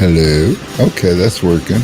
Hello. Okay, that's working.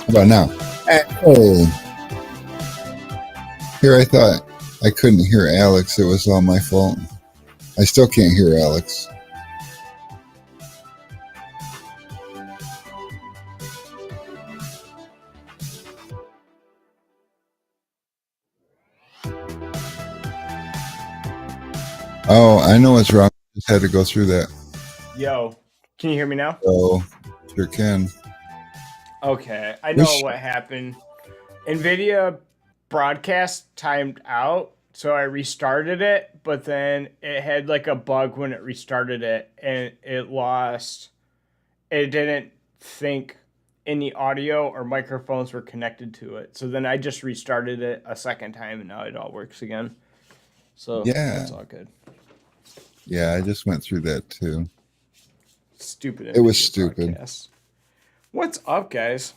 How about now? Hey. Here, I thought I couldn't hear Alex. It was all my fault. I still can't hear Alex. Oh, I know what's wrong. Just had to go through that. Yo, can you hear me now? Oh, sure can. Okay, I know what happened. NVIDIA broadcast timed out, so I restarted it, but then it had like a bug when it restarted it, and it didn't think any audio or microphones were connected to it. So then I just restarted it a second time, and now it all works again. So Yeah, that's all good. Yeah, I just went through that too. Stupid. It was stupid. Broadcast. What's up, guys?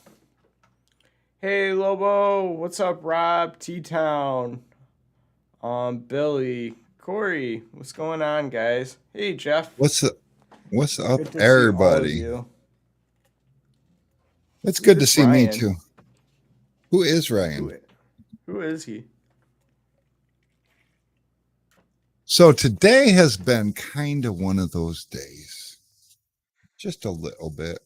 Hey, Lobo. What's up, Rob? T-Town. Billy. Corey. What's going on, guys? Hey, Jeff. What's up, everybody? It's good to see Ryan? me too. Who is Ryan? Who is he? So today has been kind of one of those days. Just a little bit.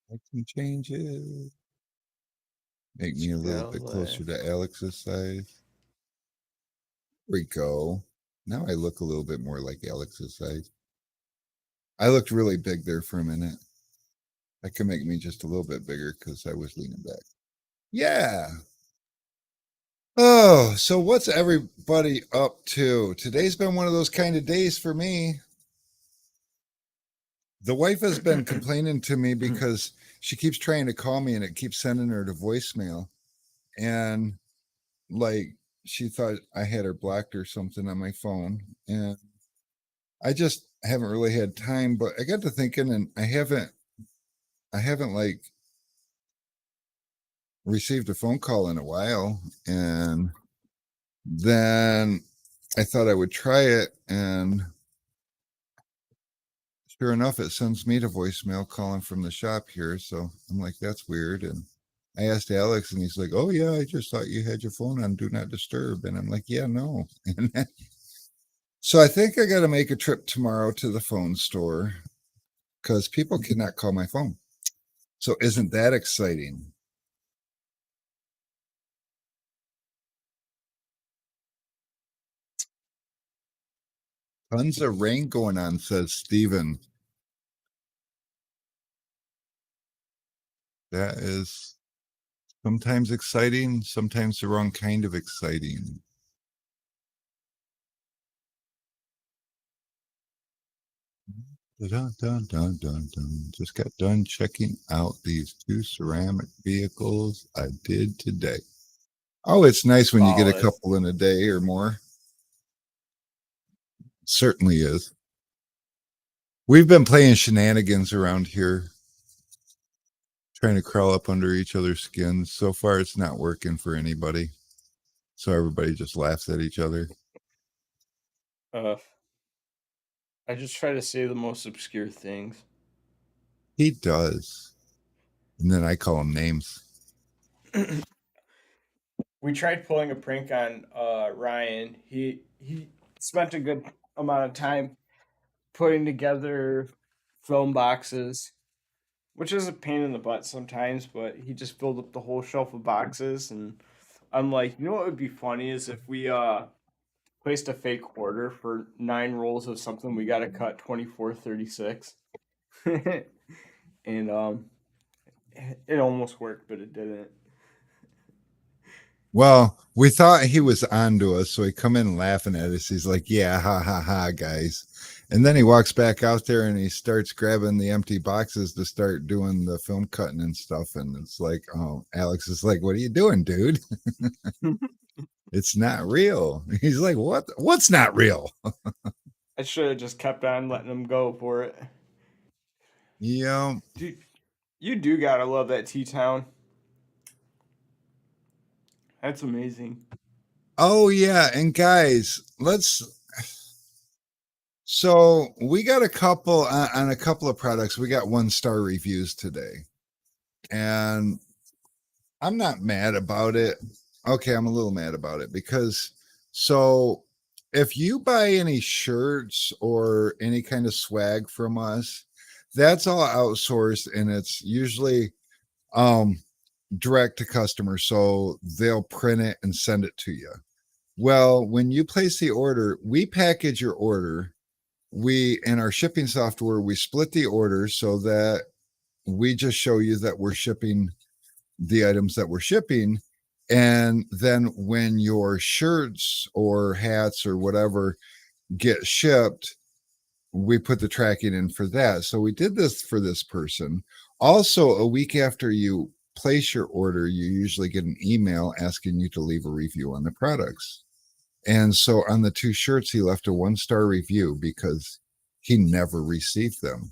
I can change it. Make me a little bit closer to Alex's size. There we go. Now I look a little bit more like Alex's size. I looked really big there for a minute. That can make me just a little bit bigger because I was leaning back. Yeah. Oh, so what's everybody up to? Today's been one of those kind of days for me. The wife has been complaining to me because she keeps trying to call me and it keeps sending her to voicemail. And like she thought I had her blocked or something on my phone. And I just haven't really had time, but I got to thinking and I haven't like received a phone call in a while. And then I thought I would try it, and sure enough, it sends me to voicemail calling from the shop here. So I'm like, that's weird. And I asked Alex, and he's like, oh, yeah, I just thought you had your phone on Do Not Disturb. And I'm like, yeah, no. So I think I got to make a trip tomorrow to the phone store because people cannot call my phone. So isn't that exciting? Tons of rain going on, says Steven. That is sometimes exciting, sometimes the wrong kind of exciting. Dun, dun, dun, dun, dun. Just got done checking out these 2 ceramic vehicles I did today. Oh, it's nice when you get a couple in a day or more. Certainly is. We've been playing shenanigans around here, trying to crawl up under each other's skins. So far, it's not working for anybody. So everybody just laughs at each other. I just try to say the most obscure things. He does. And then I call him names. We tried pulling a prank on Ryan. He spent a good amount of time putting together film boxes, which is a pain in the butt sometimes, but he just filled up the whole shelf of boxes. And I'm like, you know what would be funny is if we placed a fake order for 9 rolls of something we got to cut 2436. And it almost worked, but it didn't. Well, we thought he was onto us, so he come in laughing at us. He's like, yeah, ha, ha, ha, guys. And then he walks back out there and he starts grabbing the empty boxes to start doing the film cutting and stuff. And it's like, oh, Alex is like, what are you doing, dude? It's not real. He's like, what? What's not real? I should have just kept on letting him go for it. Yeah. Dude, you do gotta love that T-Town. That's amazing. Oh, yeah. And guys, so we got a couple on a couple of products. We got 1-star reviews today. And I'm not mad about it. Okay, I'm a little mad about it because so if you buy any shirts or any kind of swag from us, that's all outsourced and it's usually direct to customer. So they'll print it and send it to you. Well, when you place the order, we package your order. We in our shipping software, we split the order so that we just show you that we're shipping the items that we're shipping. And then when your shirts or hats or whatever get shipped, we put the tracking in for that. So we did this for this person. Also, a week after you place your order, you usually get an email asking you to leave a review on the products. And so on the 2 shirts, he left a 1-star review because he never received them.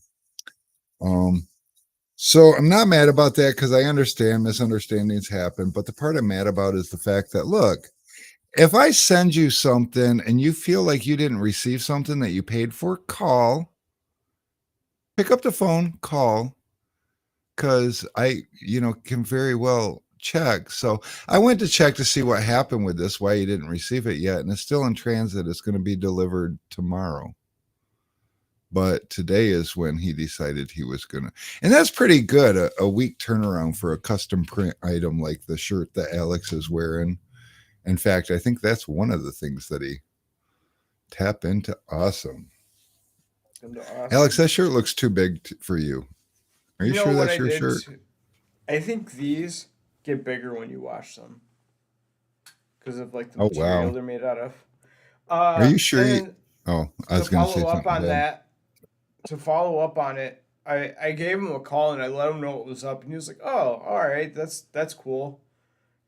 So I'm not mad about that because I understand misunderstandings happen. But the part I'm mad about is the fact that, look, if I send you something and you feel like you didn't receive something that you paid for, pick up the phone, call, because I, can very well check. So I went to check to see what happened with this, why he didn't receive it yet. And it's still in transit. It's going to be delivered tomorrow. But today is when he decided he was going to. And that's pretty good. A week turnaround for a custom print item like the shirt that Alex is wearing. In fact, I think that's one of the things that he tap into. Awesome. Alex, that shirt looks too big for you. Are you sure that's your shirt? I think these get bigger when you wash them because of like the material they're made out of. Are you sure? I was going to say something on that. To follow up on it, I gave him a call and I let him know what was up, and he was like, "Oh, all right, that's cool,"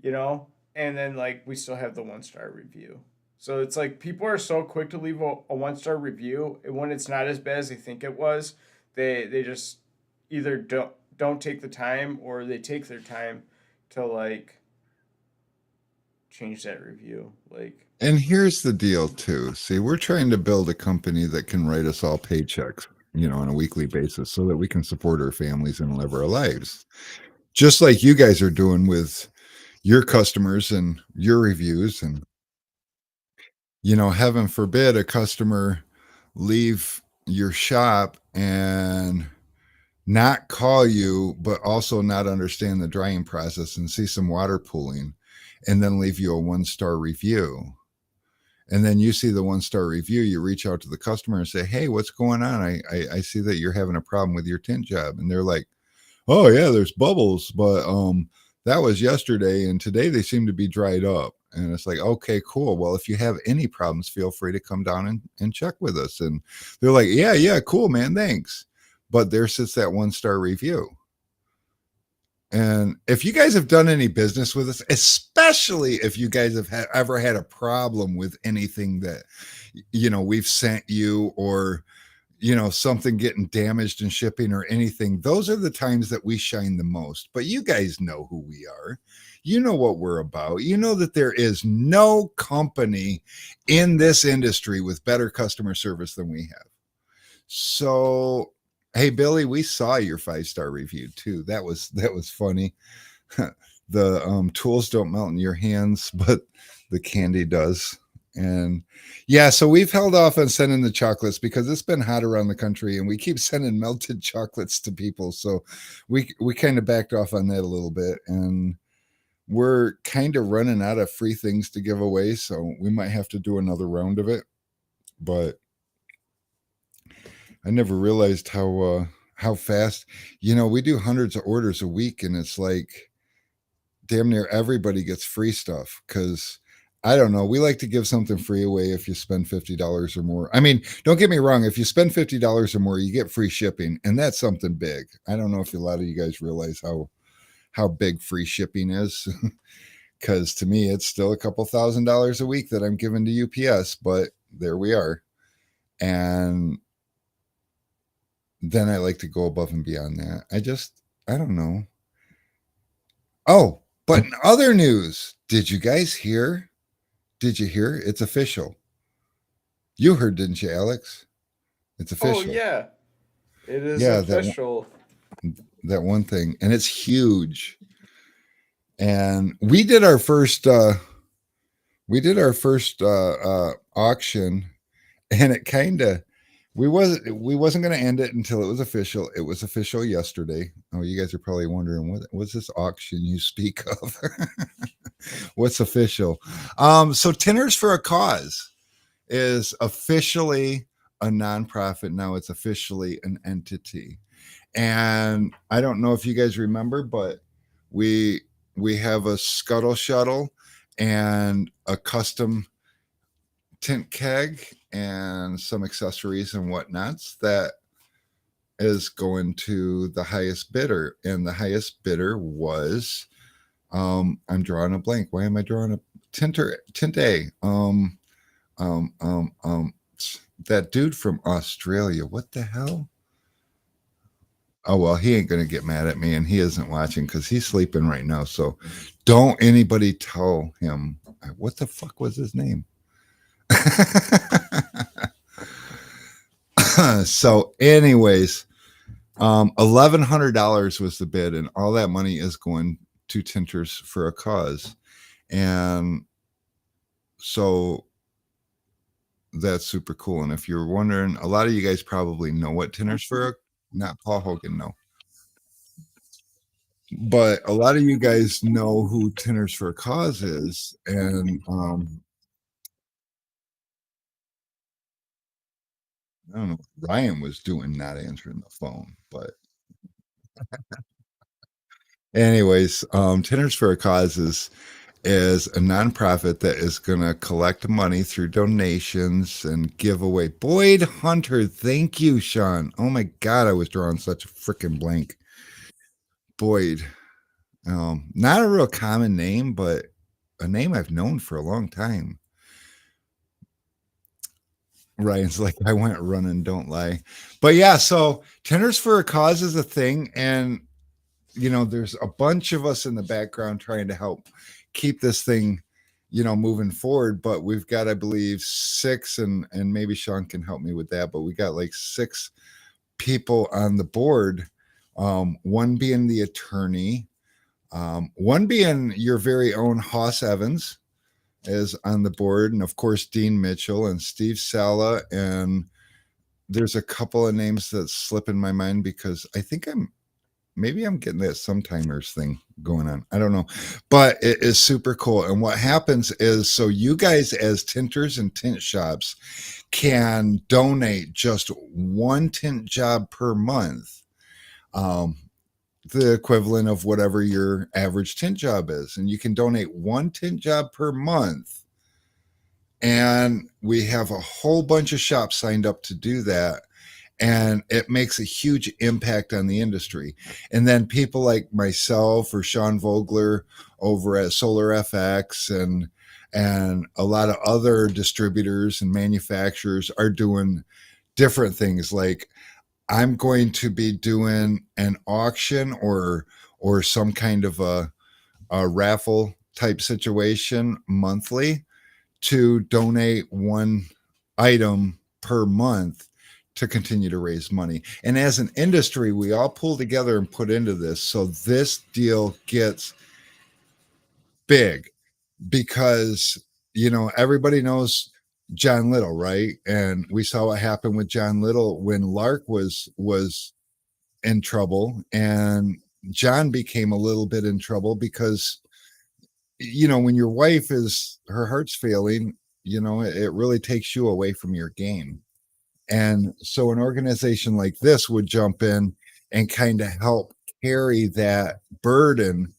you know. And then like we still have the 1-star review, so it's like people are so quick to leave a 1-star review, and when it's not as bad as they think it was, they just either don't take the time or they take their time to like change that review. Like, and here's the deal too. See, we're trying to build a company that can write us all paychecks, on a weekly basis so that we can support our families and live our lives. Just like you guys are doing with your customers and your reviews. And, heaven forbid a customer leave your shop and not call you, but also not understand the drying process and see some water pooling and then leave you a 1-star review. And then you see the 1-star review, you reach out to the customer and say, "Hey, what's going on? I see that you're having a problem with your tint job." And they're like, "Oh yeah, there's bubbles, but that was yesterday and today they seem to be dried up." And it's like, "Okay, cool. Well, if you have any problems, feel free to come down and check with us." And they're like, yeah, cool, man, thanks. But there sits that 1-star review. And if you guys have done any business with us, especially if you guys have ever had a problem with anything that, we've sent you, or, something getting damaged in shipping or anything, those are the times that we shine the most. But you guys know who we are. You know what we're about. You know that there is no company in this industry with better customer service than we have. So, hey, Billy, we saw your 5-star review too. That was funny. The tools don't melt in your hands, but the candy does. And yeah, so we've held off on sending the chocolates because it's been hot around the country and we keep sending melted chocolates to people. So we kind of backed off on that a little bit, and we're kind of running out of free things to give away. So we might have to do another round of it. But I never realized how fast, we do hundreds of orders a week, and it's like damn near everybody gets free stuff. Cause I don't know, we like to give something free away if you spend $50 or more. I mean, don't get me wrong. If you spend $50 or more, you get free shipping, and that's something big. I don't know if a lot of you guys realize how big free shipping is. Cause to me, it's still a couple $1,000s a week that I'm giving to UPS, but there we are. And then I like to go above and beyond that. I don't know. Oh, but in other news, did you guys hear? Did you hear? It's official. You heard, didn't you, Alex? It's official. Oh, yeah. It is official. That one thing. And it's huge. And we did our first auction, and it kind of, we wasn't going to end it until it was official. It was official yesterday. Oh, you guys are probably wondering, what was this auction you speak of? What's official? So Tenors for a Cause is officially a nonprofit. Now it's officially an entity. And I don't know if you guys remember, but we have a scuttle shuttle and a custom tint keg and some accessories and whatnots that is going to the highest bidder. And the highest bidder was, I'm drawing a blank. Why am I drawing a tint A? That dude from Australia. What the hell? Oh, well, he ain't going to get mad at me, and he isn't watching because he's sleeping right now. So don't anybody tell him. What the fuck was his name? So anyways, $1,100 was the bid, and all that money is going to Tinters for a Cause. And so that's super cool. And if you're wondering, a lot of you guys probably know what Tenors for a, not Paul Hogan, no. But a lot of you guys know who Tenors for a Cause is. And I don't know what Ryan was doing not answering the phone, but anyways, Tenors for a Cause is a nonprofit that is going to collect money through donations and give away. Boyd Hunter, thank you, Sean. Oh my God, I was drawing such a freaking blank. Boyd, not a real common name, but a name I've known for a long time. Ryan's like, I went running, don't lie. But yeah, so Tenors for a Cause is a thing, and you know, there's a bunch of us in the background trying to help keep this thing, you know, moving forward. But we've got, I believe, six, and maybe Sean can help me with that. But we got like 6 people on the board. One being the attorney, one being your very own Hoss Evans is on the board, and of course Dean Mitchell and Steve Sala, and there's a couple of names that slip in my mind because I think maybe I'm getting that sometimers thing going on. I don't know, but it is super cool. And what happens is, so you guys as tinters and tint shops can donate just 1 tint job per month, the equivalent of whatever your average tint job is. And you can donate 1 tint job per month. And we have a whole bunch of shops signed up to do that. And it makes a huge impact on the industry. And then people like myself or Sean Vogler over at Solar FX and a lot of other distributors and manufacturers are doing different things. Like I'm going to be doing an auction or some kind of a raffle type situation monthly to donate 1 item per month to continue to raise money. And as an industry, we all pull together and put into this. So this deal gets big because, you know, everybody knows John Little, right? And we saw what happened with John Little when Lark was in trouble, and John became a little bit in trouble because, you know, when your wife is, her heart's failing, you know, it really takes you away from your game. And so an organization like this would jump in and kind of help carry that burden,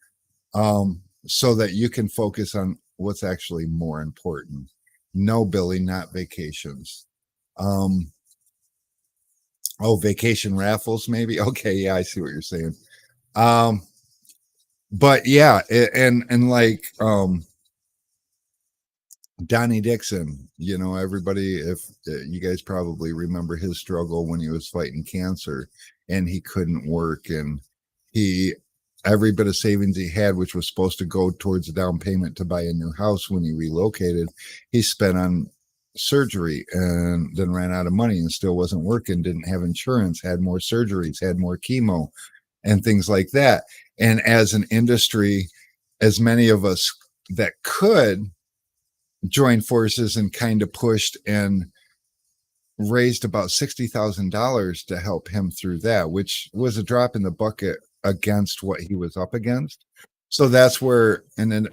so that you can focus on what's actually more important. No, Billy, not vacations. Um, oh, vacation raffles, maybe. Okay, yeah, I see what you're saying. Um, but yeah, and like Donnie Dixon, you know, everybody, if you guys probably remember his struggle when he was fighting cancer and he couldn't work, and he, every bit of savings he had, which was supposed to go towards a down payment to buy a new house when he relocated, he spent on surgery and then ran out of money and still wasn't working, didn't have insurance, had more surgeries, had more chemo and things like that. And as an industry, as many of us that could joined forces and kind of pushed and raised about $60,000 to help him through that, which was a drop in the bucket against what he was up against. So that's where an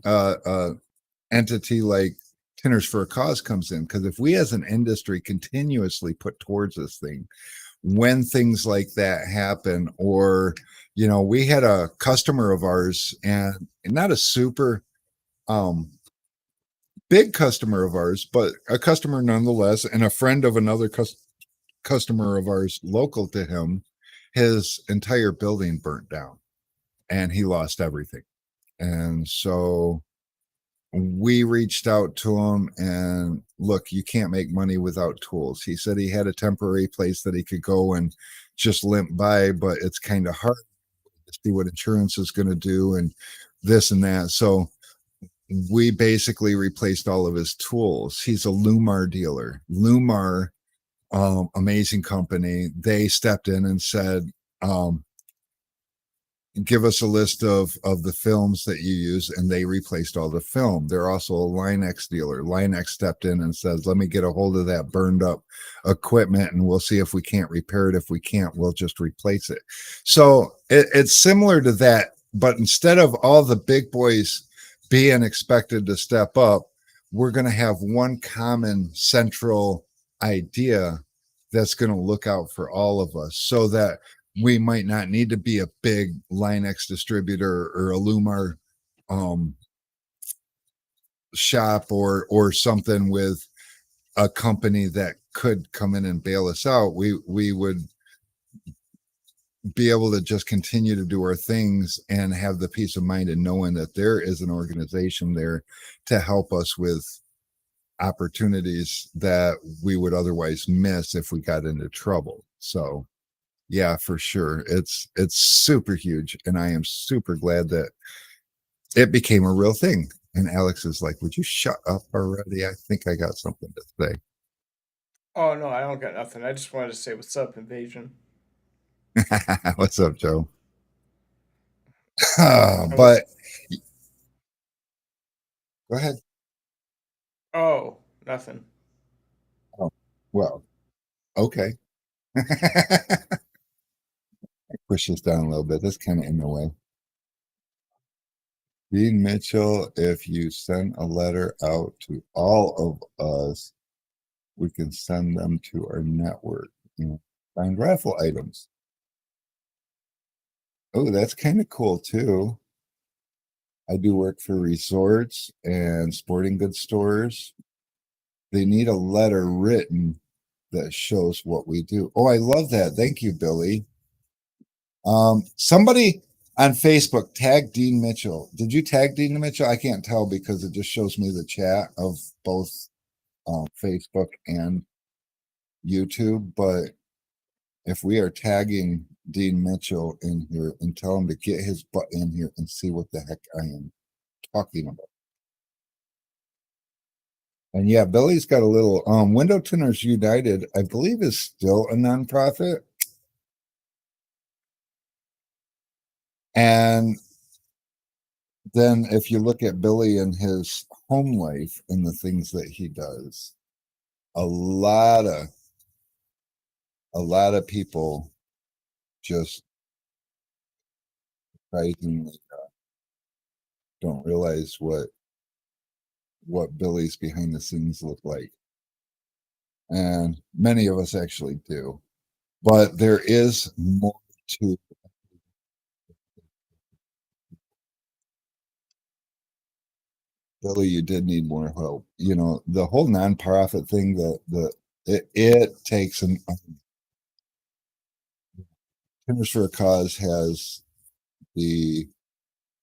entity like Tenors for a Cause comes in, because if we as an industry continuously put towards this thing, when things like that happen, or, you know, we had a customer of ours, and not a super big customer of ours, but a customer nonetheless, and a friend of another customer of ours local to him, his entire building burnt down and he lost everything. And so we reached out to him, and look, you can't make money without tools. He said he had a temporary place that he could go and just limp by, but it's kind of hard to see what insurance is going to do and this and that. So we basically replaced all of his tools. He's a Lumar dealer. Lumar, amazing company. They stepped in and said, give us a list of the films that you use, and they replaced all the film. They're also a Line X dealer. Line X stepped in and says, let me get a hold of that burned up equipment, and we'll see if we can't repair it. If we can't, we'll just replace it. So it's similar to that, but instead of all the big boys being expected to step up, we're going to have one common central idea that's going to look out for all of us, so that we might not need to be a big Line X distributor or a Lumar um, shop or something with a company that could come in and bail us out. We would be able to just continue to do our things and have the peace of mind and knowing that there is an organization there to help us with opportunities that we would otherwise miss if we got into trouble. So yeah, for sure. It's super huge, and I am super glad that it became a real thing. And Alex is like, would you shut up already? I think I got something to say. Oh no, I don't got nothing. I just wanted to say what's up, Invasion. What's up, Joe? And what's But go ahead. oh nothing. Oh, well, okay. Push this down a little bit. That's kind of in the way. Dean Mitchell, if you send a letter out to all of us, we can send them to our network. Find raffle items. Oh, that's kind of cool too. I do work for resorts and sporting goods stores. They need a letter written that shows what we do. Oh, I love that. Thank you, Billy. Somebody on Facebook tag Dean Mitchell. Did you tag Dean Mitchell? I can't tell because it just shows me the chat of both Facebook and YouTube. But if we are tagging Dean Mitchell in here and tell him to get his butt in here and see what the heck I am talking about. And yeah, Billy's got a little Window Tenors United, I believe, is still a nonprofit. And then if you look at Billy and his home life and the things that he does, a lot of people just surprisingly don't realize what Billy's behind the scenes look like. And many of us actually do. But there is more to Billy. You did need more help. The whole nonprofit thing, it takes an Tenors for a Cause has the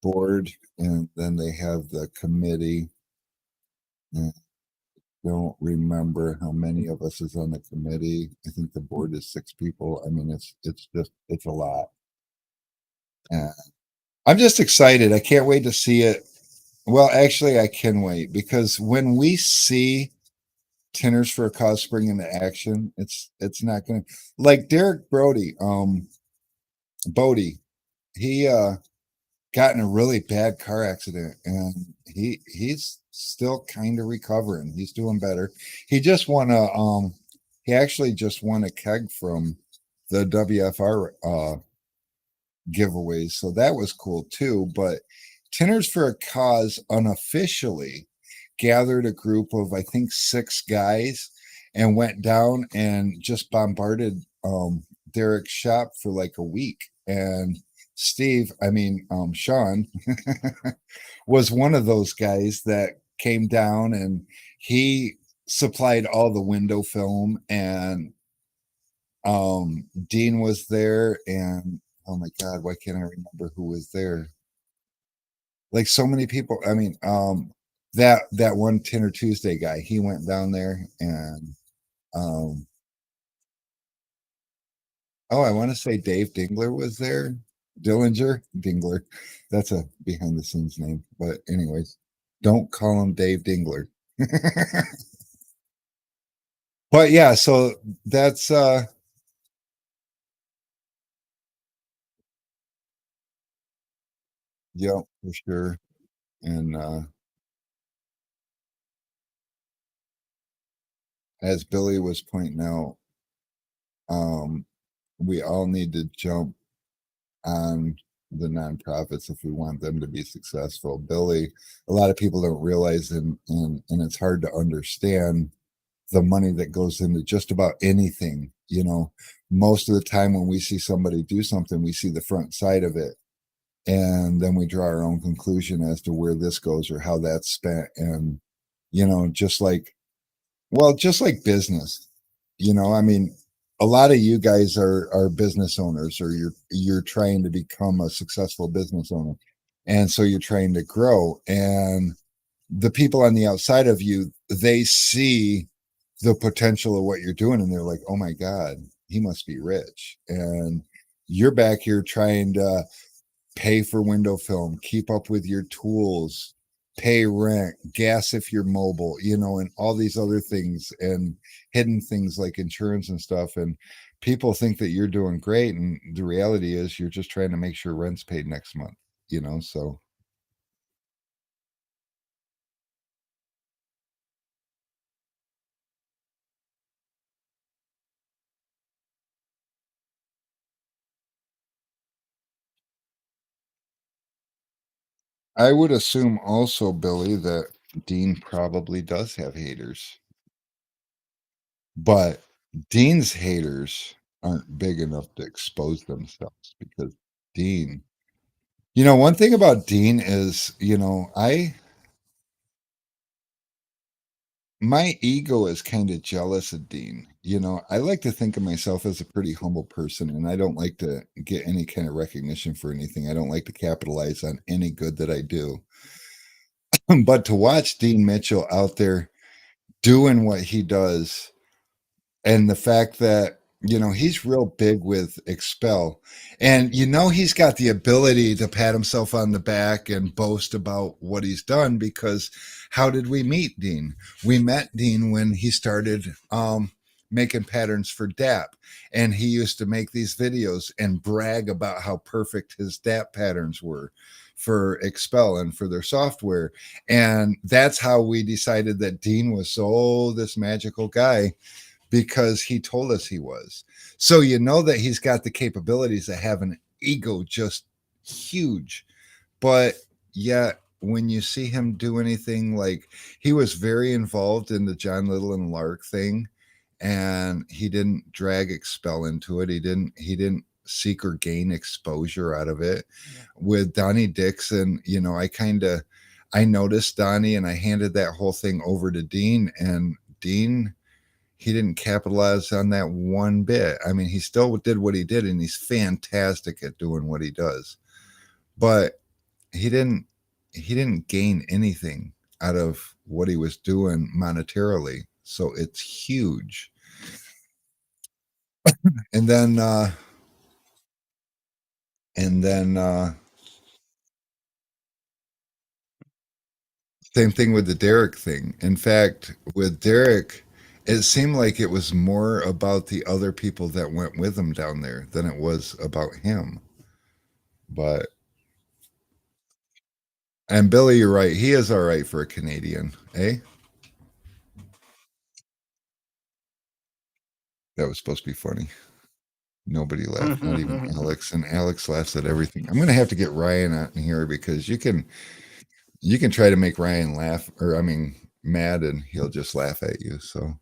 board, and then they have the committee. And I don't remember how many of us is on the committee. I think the board is 6 people. I mean, it's a lot. And I'm just excited. I can't wait to see it. Well, actually, I can wait, because when we see Tenors for a Cause spring into action, it's not going to, like Derek Bodie. He got in a really bad car accident, and he's still kind of recovering. He's doing better. He actually just won a keg from the WFR giveaways, so that was cool too. But Tenors for a Cause unofficially gathered a group of, I think, 6 guys and went down and just bombarded Derek's shop for like a week. And Sean was one of those guys that came down, and he supplied all the window film, and Dean was there, and oh my God, why can't I remember who was there? Like so many people. That one Tinner Tuesday guy, he went down there, and um oh, I want to say Dave Dingler was there. Dingler. That's a behind the scenes name. But anyways, don't call him Dave Dingler. But yeah, so that's Yep, for sure. And as Billy was pointing out, um, we all need to jump on the nonprofits if we want them to be successful. Billy, a lot of people don't realize, and it's hard to understand the money that goes into just about anything. You know, most of the time when we see somebody do something, we see the front side of it, and then we draw our own conclusion as to where this goes or how that's spent. And just like, well, just like business, I mean, a lot of you guys are business owners, or you're trying to become a successful business owner, and so you're trying to grow. And the people on the outside of you, they see the potential of what you're doing, and they're like, "Oh my God, he must be rich." And you're back here trying to pay for window film, keep up with your tools, pay rent, gas if you're mobile, and all these other things and hidden things like insurance and stuff. And people think that you're doing great. And the reality is you're just trying to make sure rent's paid next month. So I would assume also, Billy, that Dean probably does have haters, but Dean's haters aren't big enough to expose themselves because Dean one thing about Dean is, my ego is kind of jealous of Dean. I like to think of myself as a pretty humble person, and I don't like to get any kind of recognition for anything. I don't like to capitalize on any good that I do. But to watch Dean Mitchell out there doing what he does, and the fact that he's real big with expel, and he's got the ability to pat himself on the back and boast about what he's done, because how did we meet Dean? We met Dean when he started making patterns for DAP, and he used to make these videos and brag about how perfect his DAP patterns were for expel and for their software. And that's how we decided that Dean was this magical guy, because he told us he was. So that he's got the capabilities to have an ego just huge. But yet, when you see him do anything, like he was very involved in the John Little and Lark thing, and he didn't drag expel into it. He didn't seek or gain exposure out of it. Yeah. With Donnie Dixon, I noticed Donnie, and I handed that whole thing over to Dean, and Dean, he didn't capitalize on that one bit. I mean, he still did what he did, and he's fantastic at doing what he does. But he didn't he didn't gain anything out of what he was doing monetarily. So it's huge. And then and then same thing with the Derek thing. In fact, with Derek, it seemed like it was more about the other people that went with him down there than it was about him. But And Billy, you're right. He is all right for a Canadian, eh? That was supposed to be funny. Nobody laughed, not even Alex. And Alex laughs at everything. I'm gonna have to get Ryan out in here, because you can try to make Ryan laugh, or I mean mad, and he'll just laugh at you. So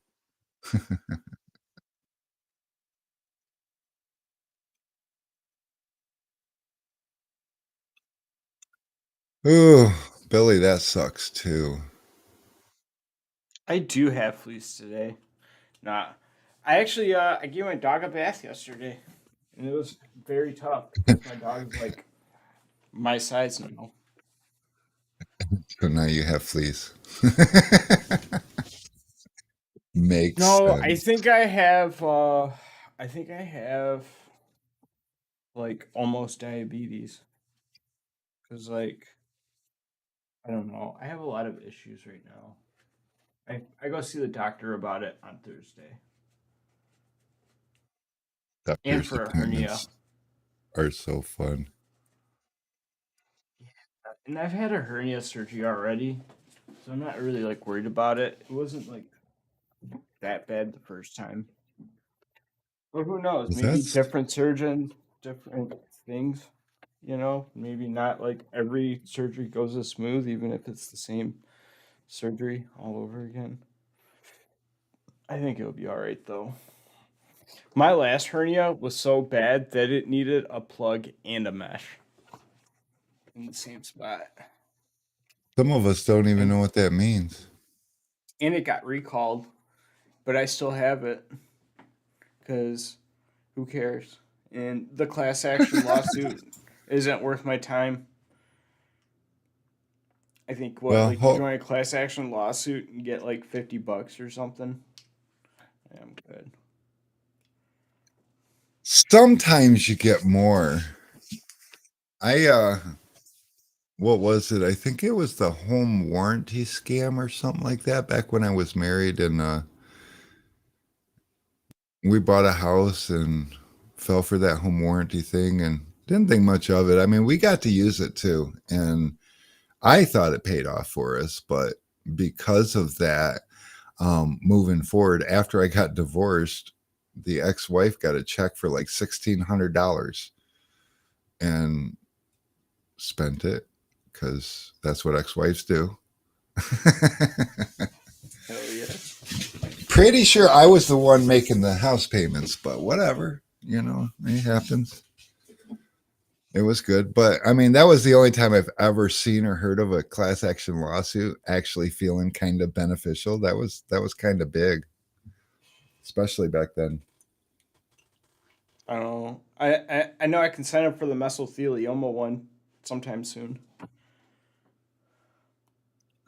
oh, Billy, that sucks too. I do have fleas today. Not. I actually I gave my dog a bath yesterday, and it was very tough because my dog is like my size now. So now you have fleas. Makes No, I sense. think I have. I think I have like almost diabetes because I don't know. I have a lot of issues right now. I go see the doctor about it on Thursday, and Doctor's for a hernia. appointments are so fun. And I've had a hernia surgery already, so I'm not really like worried about it. It wasn't like that bad the first time. But who knows? Maybe That's different surgeon, different things. You know, maybe not like every surgery goes as smooth, even if it's the same surgery all over again. I think it'll be all right though. My last hernia was so bad that it needed a plug and a mesh in the same spot. some of us don't even And know what that means. and it got recalled, but I still have it because who cares? And the class action lawsuit isn't worth my time. I think what Well, like you join a class action lawsuit and get like $50 or something. Yeah, I'm good. sometimes you get more. I what was it? I think it was the home warranty scam or something like that back when I was married, and we bought a house and fell for that home warranty thing and didn't think much of it. I mean, we got to use it too, and I thought it paid off for us, but because of that, moving forward, after I got divorced, the ex-wife got a check for like $1,600 and spent it because that's what ex-wives do. Hell yeah. Pretty sure I was the one making the house payments, but whatever, it happens. It was good, but I mean, that was the only time I've ever seen or heard of a class action lawsuit actually feeling kind of beneficial. That was kind of big, especially back then. I don't know. I know I can sign up for the mesothelioma one sometime soon.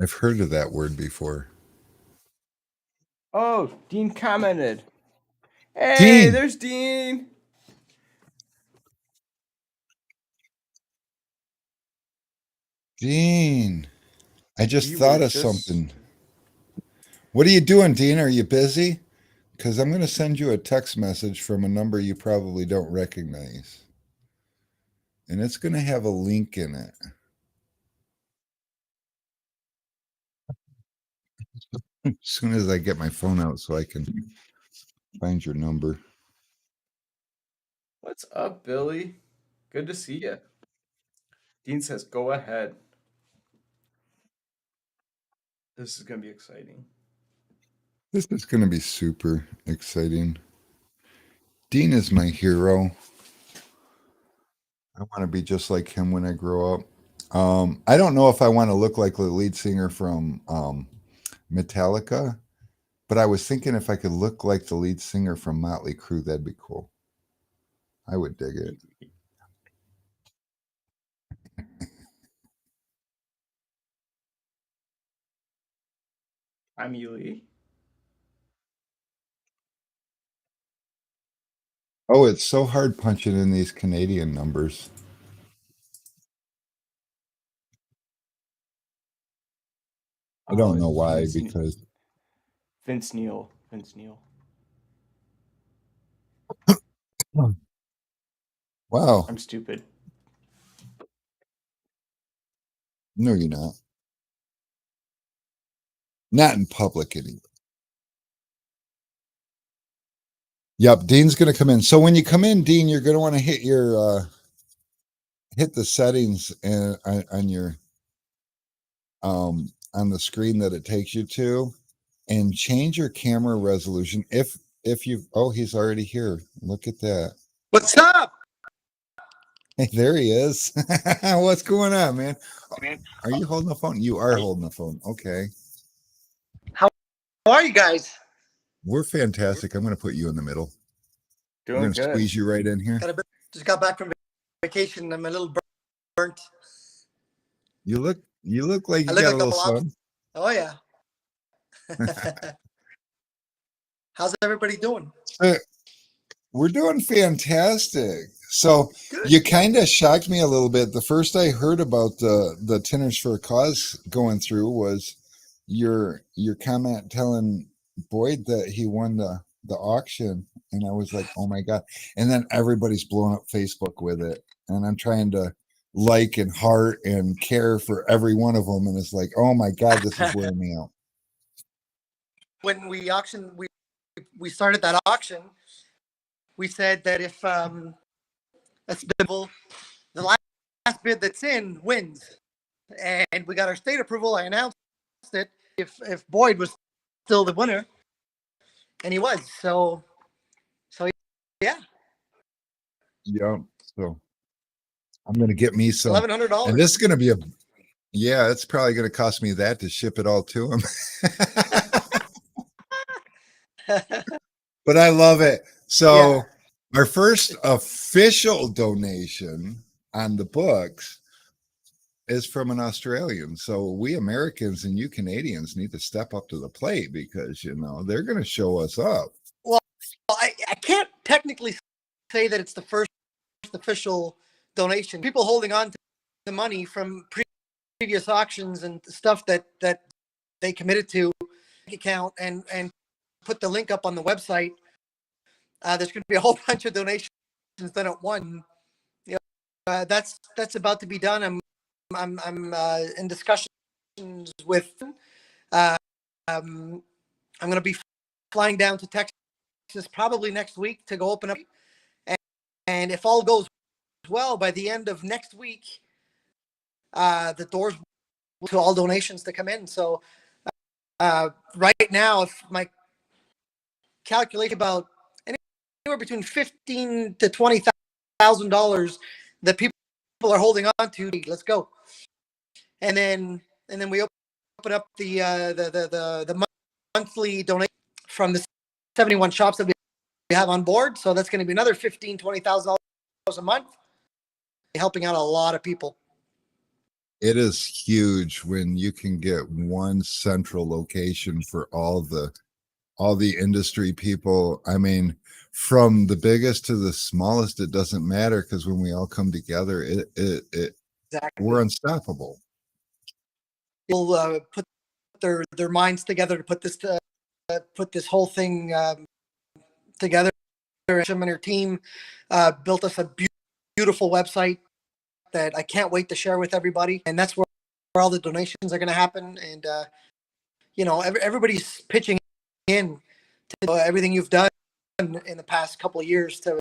I've heard of that word before. Oh, Dean commented. Hey, Dean, there's Dean. Dean, I just We were thought of just something. What are you doing, Dean? Are you busy? Because I'm going to send you a text message from a number you probably don't recognize. And it's going to have a link in it. As soon as I get my phone out so I can find your number. What's up, Billy? Good to see you. Dean says, "Go ahead. This is gonna be exciting." This is going to be super exciting. Dean is my hero. I want to be just like him when I grow up. I don't know if I want to look like the lead singer from Metallica, but I was thinking if I could look like the lead singer from Motley Crue, that'd be cool. I would dig it. I'm Ely. Oh, it's so hard punching in these Canadian numbers. I Oh, don't know it's why, because Vince Neil. Vince Neil. wow, I'm stupid. no, you're not. Not in public anyway. Yep, Dean's going to come in. So when you come in, Dean, you're going to want to hit the settings and on your on the screen that it takes you to, and change your camera resolution. If you he's already here. Look at that. What's up? Hey, there he is. What's going on, man? Man, Are you holding the phone? You are holding the phone. Okay. how are you guys? We're fantastic. I'm going to put you in the middle. We're Doing going to good. squeeze you right in here. Just got back from vacation. I'm a little burnt. You look like I you look got a like little I'm sun. Oh yeah. How's everybody doing? We're doing fantastic. So Good. you kind of shocked me a little bit. The first I heard about the Tenors for a Cause going through was your comment telling Boyd that he won the auction, and I was like, oh my god! And then everybody's blowing up Facebook with it, and I'm trying to like and heart and care for every one of them, and it's like, oh my God, this is wearing me out. When we started that auction, we said that if that's the last bid that's in wins, and we got our state approval. I announced it. If Boyd was still the winner, and he was, so yeah, Yeah. So I'm gonna get me some, $1,100. and this is gonna be yeah, it's probably gonna cost me that to ship it all to him. But I love it. So Yeah. our first official donation on the books is from an Australian. So we Americans and you Canadians need to step up to the plate, because they're going to show us up. Well, I can't technically say that it's the first official donation. People holding on to the money from previous auctions and stuff that they committed to account and put the link up on the website. There's going to be a whole bunch of donations done at one. That's about to be done. I'm in discussions with. I'm going to be flying down to Texas probably next week to go open up, and if all goes well, by the end of next week, the doors to all donations to come in. So right now, if my calculate about anywhere between $15,000 to $20,000 that people are holding on to, let's go, and then we open up the monthly donation from the 71 shops that we have on board. So that's going to be another $15,000 to $20,000 a month, helping out a lot of people. It is huge when you can get one central location for all the industry people. I mean, from the biggest to the smallest, it doesn't matter, because when we all come together, Exactly. we're unstoppable. People put their minds together to put this whole thing together. Jim and her team built us a beautiful website that I can't wait to share with everybody, and that's where all the donations are going to happen. And everybody's pitching in to everything you've done in the past couple of years to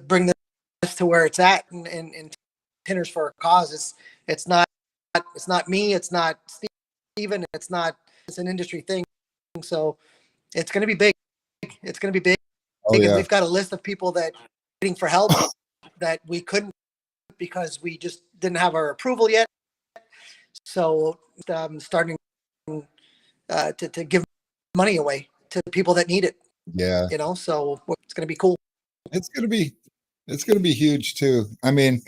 bring this to where it's at, and Tenors for a cause. It's not me, it's not Steven, it's an industry thing. So it's going to be big. It's going to be big. Oh, yeah. And we've got a list of people that are waiting for help that we couldn't, because we just didn't have our approval yet. So starting to give money away to people that need it. Yeah. So it's going to be cool. It's going to be huge too. I mean,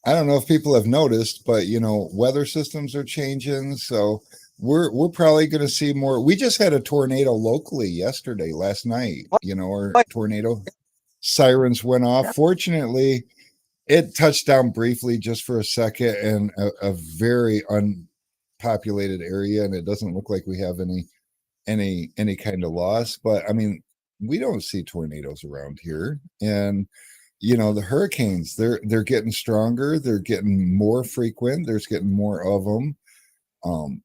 I don't know if people have noticed, but weather systems are changing. So we're probably going to see more. We just had a tornado locally last night, our tornado sirens went off. Yeah. Fortunately, it touched down briefly just for a second in a very unpopulated area. And it doesn't look like we have any kind of loss, but I mean, we don't see tornadoes around here. And the hurricanes, they're getting stronger, they're getting more frequent, there's getting more of them.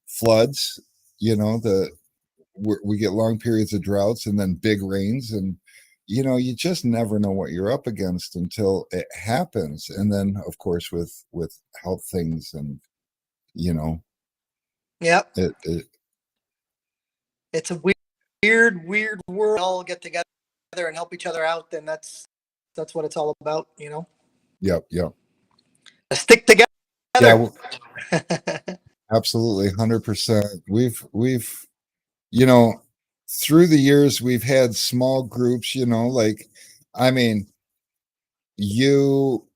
Floods, we get long periods of droughts and then big rains, and you just never know what you're up against until it happens. And then of course with health things, and Yep. It's a weird world. We all get together and help each other out, and that's what it's all about, Yep. Stick together. Yeah, absolutely, 100%. We've through the years, we've had small groups, I mean, you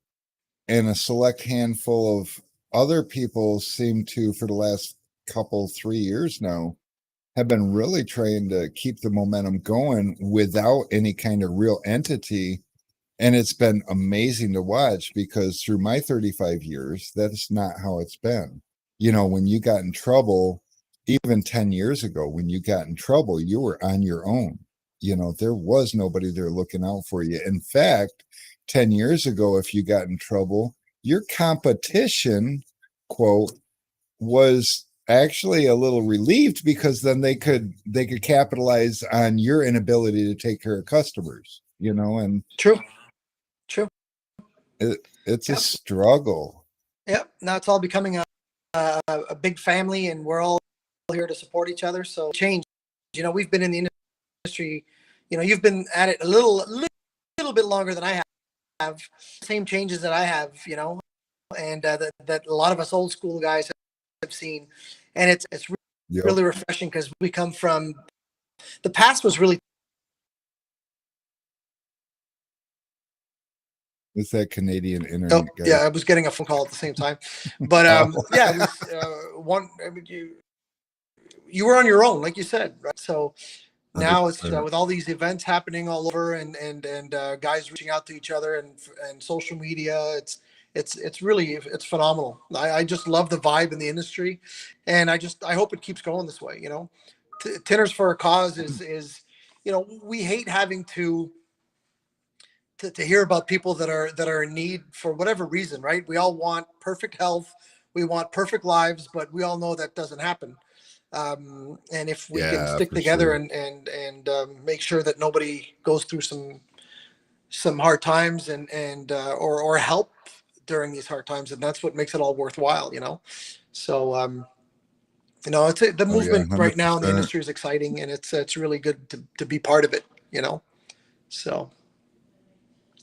and a select handful of other people seem to, for the last 3 years now, have been really trying to keep the momentum going without any kind of real entity. And it's been amazing to watch, because through my 35 years, that's not how it's been. When you got in trouble, even 10 years ago, when you got in trouble, you were on your own. There was nobody there looking out for you. In fact, 10 years ago, if you got in trouble, your competition, quote, was actually a little relieved, because then they could capitalize on your inability to take care of customers, and True. it's a Yep. struggle. Yep. Now it's all becoming a big family, and we're all here to support each other. So change. We've been in the industry. You've been at it a little bit longer than I have. Same changes that I have. And that a lot of us old school guys have seen, and it's Yep. really refreshing, because we come from the past was really. It's that Canadian internet guy. Yeah, I was getting a phone call at the same time, but yeah, it was one. I mean, you were on your own, like you said, right? So now it's with all these events happening all over, and guys reaching out to each other, and social media. It's really phenomenal. I just love the vibe in the industry, and I hope it keeps going this way. Tenors for a Cause is we hate having to hear about people that are in need for whatever reason, right? We all want perfect health, we want perfect lives, but we all know that doesn't happen. And if we can stick together, sure. and make sure that nobody goes through some hard times, or help during these hard times, and that's what makes it all worthwhile. So it's the movement right now in the industry is exciting, and it's really good to be part of it. So.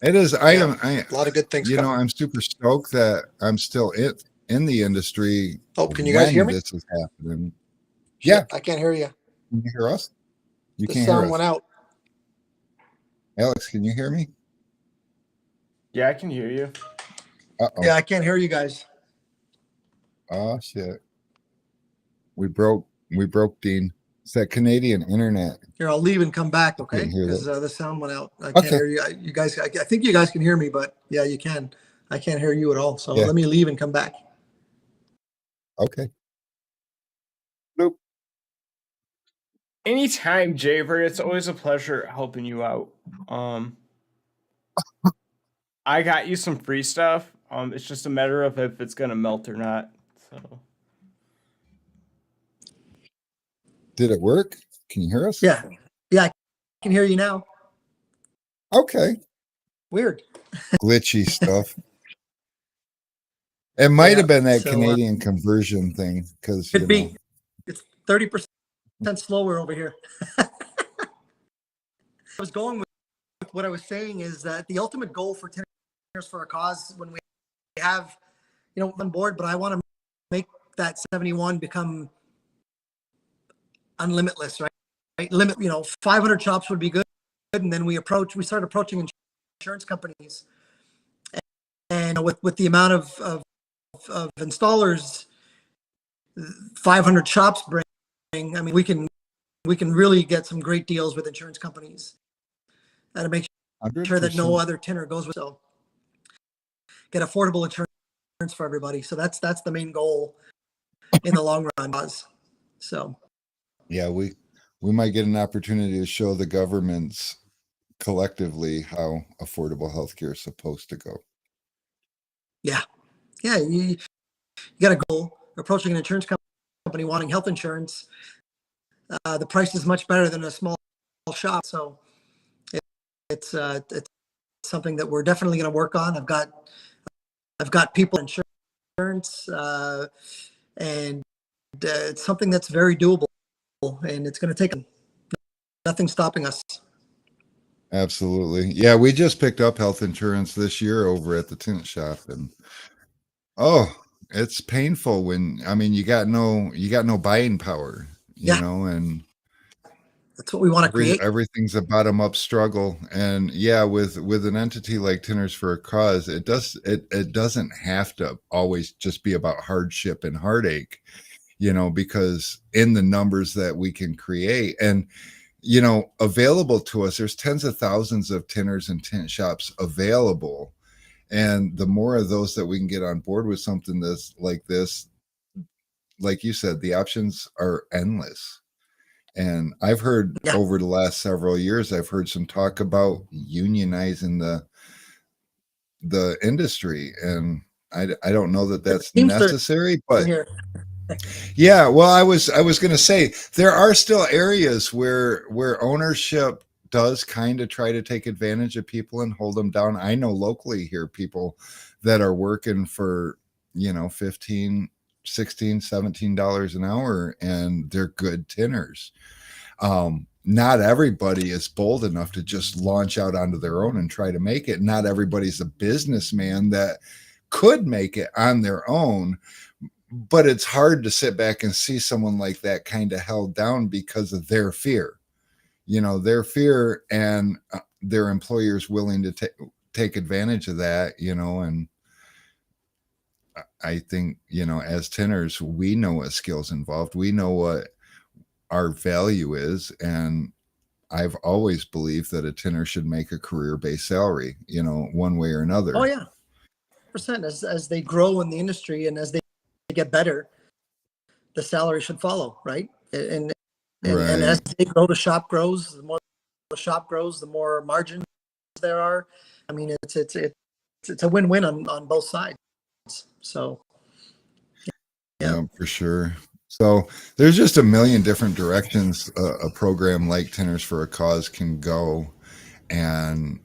It is. A lot of good things coming. I'm super stoked that I'm still in the industry. Oh, can you guys hear me? This is happening. Shit, Yeah. I can't hear you. Can you hear us? You The can't hear sound us. went out. Alex, can you hear me? Yeah, I can hear you. Uh-oh. Yeah, I can't hear you guys. Oh, shit. We broke Dean. It's that Canadian internet. Here, I'll leave and come back, okay? Because the sound went out. I can't hear you. You guys, I think you guys can hear me, but yeah, you can. I can't hear you at all. So let me leave and come back. Okay. Nope. Anytime, Javer. It's always a pleasure helping you out. I got you some free stuff. It's just a matter of if it's gonna melt or not. So. Did it work? Can you hear us? Yeah, I can hear you now. Okay. Weird. Glitchy stuff. It might have been that Canadian conversion thing, because it's 30% slower over here. I was going with what I was saying is that the ultimate goal for Tenors for a Cause, when we have on board, but I want to make that 71 become unlimitless, right? Limit, 500 shops would be good, and then we start approaching insurance companies, and with the amount of installers 500 shops bring, I mean, we can really get some great deals with insurance companies, and to make sure that no other tenor goes with. So get affordable insurance for everybody. So that's the main goal in the long run. So yeah, we might get an opportunity to show the governments collectively how affordable healthcare is supposed to go. Yeah, you got a goal. Approaching an insurance company wanting health insurance, the price is much better than a small shop. So it's something that we're definitely going to work on. I've got people insurance, and it's something that's very doable, and it's going to take nothing stopping us. Absolutely. Yeah, we just picked up health insurance this year over at the tint shop, and it's painful when you got no buying power, and that's what we want to create. Everything's a bottom up struggle. And yeah, with an entity like Tenors for a Cause, it doesn't have to always just be about hardship and heartache, because in the numbers that we can create and available to us, there's tens of thousands of tenors and tint shops available. And the more of those that we can get on board with something this, like you said, the options are endless. And I've heard over the last several years, I've heard some talk about unionizing the industry. And I don't know that that's Teamster necessary, but here. yeah, well, I was going to say there are still areas where ownership does kind of try to take advantage of people and hold them down. I know locally here people that are working for, 15, 16, $17 an hour, and they're good tenors. Not everybody is bold enough to just launch out onto their own and try to make it. Not everybody's a businessman that could make it on their own, but it's hard to sit back and see someone like that kind of held down because of their fear, their fear, and their employers willing to take advantage of that, and I think, as tenors, we know what skills involved. We know what our value is. And I've always believed that a tenor should make a career-based salary, one way or another. Oh yeah, percent as they grow in the industry and as they get better, the salary should follow, right? And as they grow, the shop grows. The more the shop grows, the more margins there are. I mean, it's a win-win on both sides. So yeah, for sure. So there's just a million different directions a program like Tenors for a Cause can go. And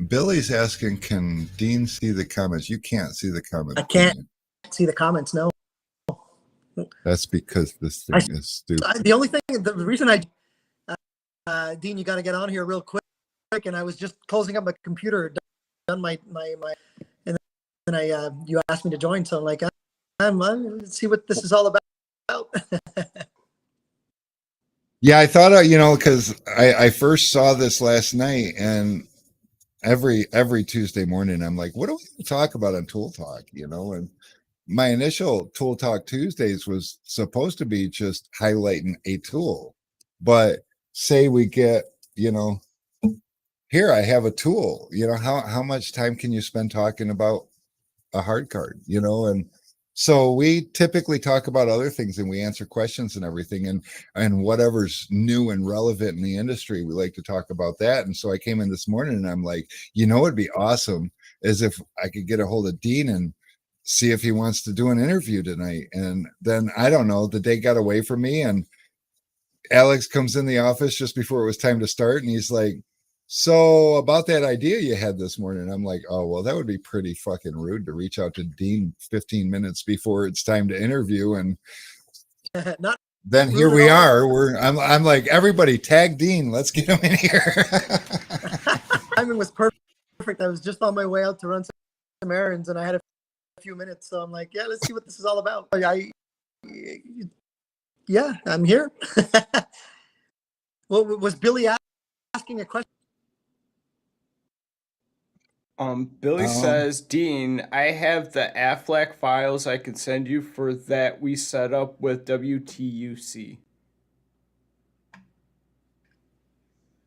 Billy's asking, can Dean see the comments? You can't see the comments. I can't see the comments. No, that's because this thing is stupid. The only thing, the reason Dean, you got to get on here real quick. And I was just closing up my computer, done my and then you asked me to join. So I'm like, let's see what this is all about. Yeah, I thought, because I first saw this last night, and every Tuesday morning, I'm like, what do we talk about on Tool Talk? And my initial Tool Talk Tuesdays was supposed to be just highlighting a tool. But say we get, here I have a tool, how much time can you spend talking about a hard card, and so we typically talk about other things, and we answer questions and everything, and whatever's new and relevant in the industry, we like to talk about that. And so I came in this morning and I'm like, it'd be awesome as if I could get a hold of Dean and see if he wants to do an interview tonight. And then I don't know, the day got away from me, and Alex comes in the office just before it was time to start, and he's like, so about that idea you had this morning. I'm like, oh, well, that would be pretty fucking rude to reach out to Dean 15 minutes before it's time to interview. And then here we are. I'm like, everybody tag Dean. Let's get him in here. Timing was perfect. I was just on my way out to run some errands, and I had a few minutes. So I'm like, yeah, let's see what this is all about. Yeah, I'm here. Well, was Billy asking a question? Billy says, Dean, I have the AFLAC files I can send you for that we set up with WTUC.